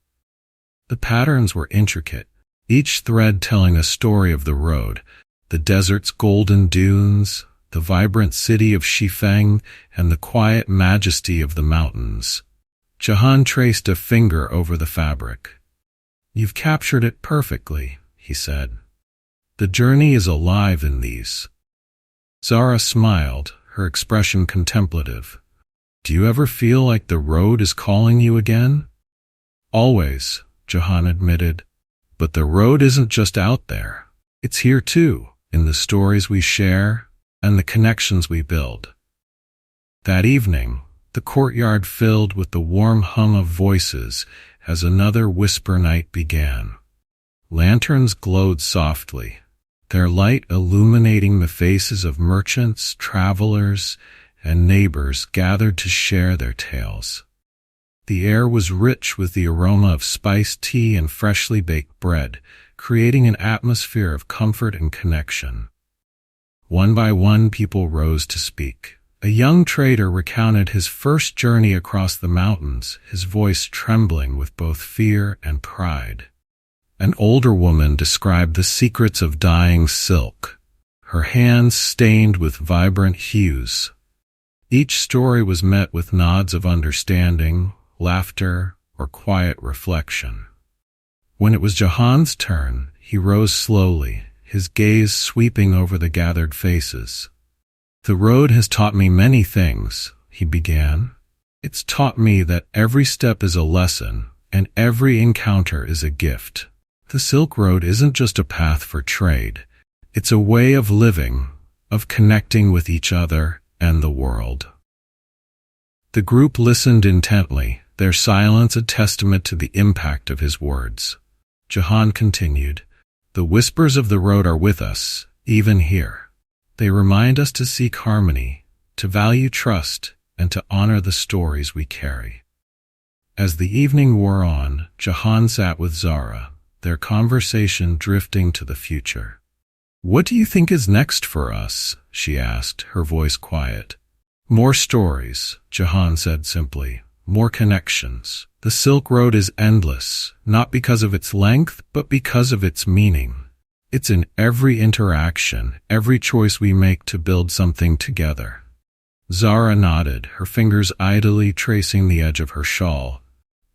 The patterns were intricate, each thread telling a story of the road, the desert's golden dunes, the vibrant city of Shifeng, and the quiet majesty of the mountains. Jahan traced a finger over the fabric. "You've captured it perfectly," he said. "The journey is alive in these." Zara smiled, her expression contemplative. "Do you ever feel like the road is calling you again?" "Always," Jahan admitted. But the road isn't just out there. It's here too, in the stories we share and the connections we build. That evening, the courtyard filled with the warm hum of voices as another whisper night began. Lanterns glowed softly, their light illuminating the faces of merchants, travelers, and neighbors gathered to share their tales. The air was rich with the aroma of spiced tea and freshly baked bread, creating an atmosphere of comfort and connection. One by one, people rose to speak. A young trader recounted his first journey across the mountains, his voice trembling with both fear and pride. An older woman described the secrets of dyeing silk, her hands stained with vibrant hues. Each story was met with nods of understanding, laughter, or quiet reflection. When it was Jahan's turn, he rose slowly, his gaze sweeping over the gathered faces. "The road has taught me many things," he began. "It's taught me that every step is a lesson, and every encounter is a gift. The Silk Road isn't just a path for trade. It's a way of living, of connecting with each other and the world." The group listened intently, their silence a testament to the impact of his words. Jahan continued, "The whispers of the road are with us, even here. They remind us to seek harmony, to value trust, and to honor the stories we carry." As the evening wore on, Jahan sat with Zara, their conversation drifting to the future. "What do you think is next for us?" she asked, her voice quiet. "More stories," Jahan said simply. "More connections. The Silk Road is endless, not because of its length, but because of its meaning. It's in every interaction, every choice we make to build something together." Zara nodded, her fingers idly tracing the edge of her shawl.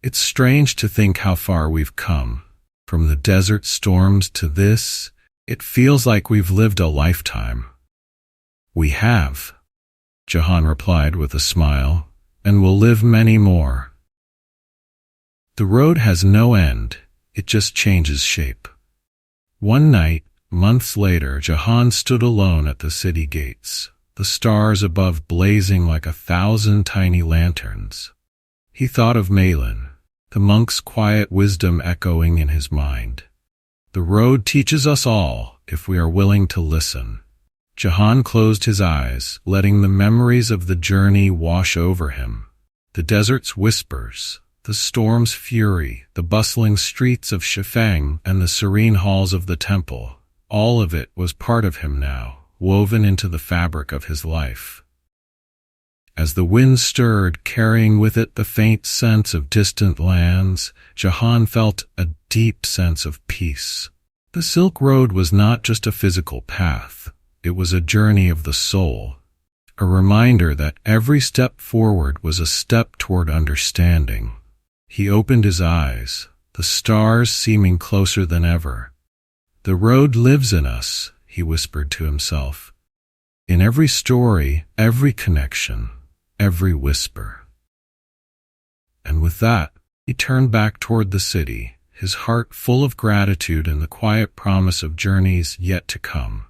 "It's strange to think how far we've come. From the desert storms to this, it feels like we've lived a lifetime." "We have," Jahan replied with a smile, "and we'll live many more." The road has no end, it just changes shape. One night, months later, Jahan stood alone at the city gates, the stars above blazing like 1,000 tiny lanterns. He thought of Malin, the monk's quiet wisdom echoing in his mind. The road teaches us all, if we are willing to listen. Jahan closed his eyes, letting the memories of the journey wash over him. The desert's whispers, the storm's fury, the bustling streets of Shifeng, and the serene halls of the temple, all of it was part of him now, woven into the fabric of his life. As the wind stirred, carrying with it the faint sense of distant lands, Jahan felt a deep sense of peace. The Silk Road was not just a physical path. It was a journey of the soul, a reminder that every step forward was a step toward understanding. He opened his eyes, the stars seeming closer than ever. "The road lives in us," he whispered to himself. "In every story, every connection, every whisper." And with that, he turned back toward the city, his heart full of gratitude and the quiet promise of journeys yet to come.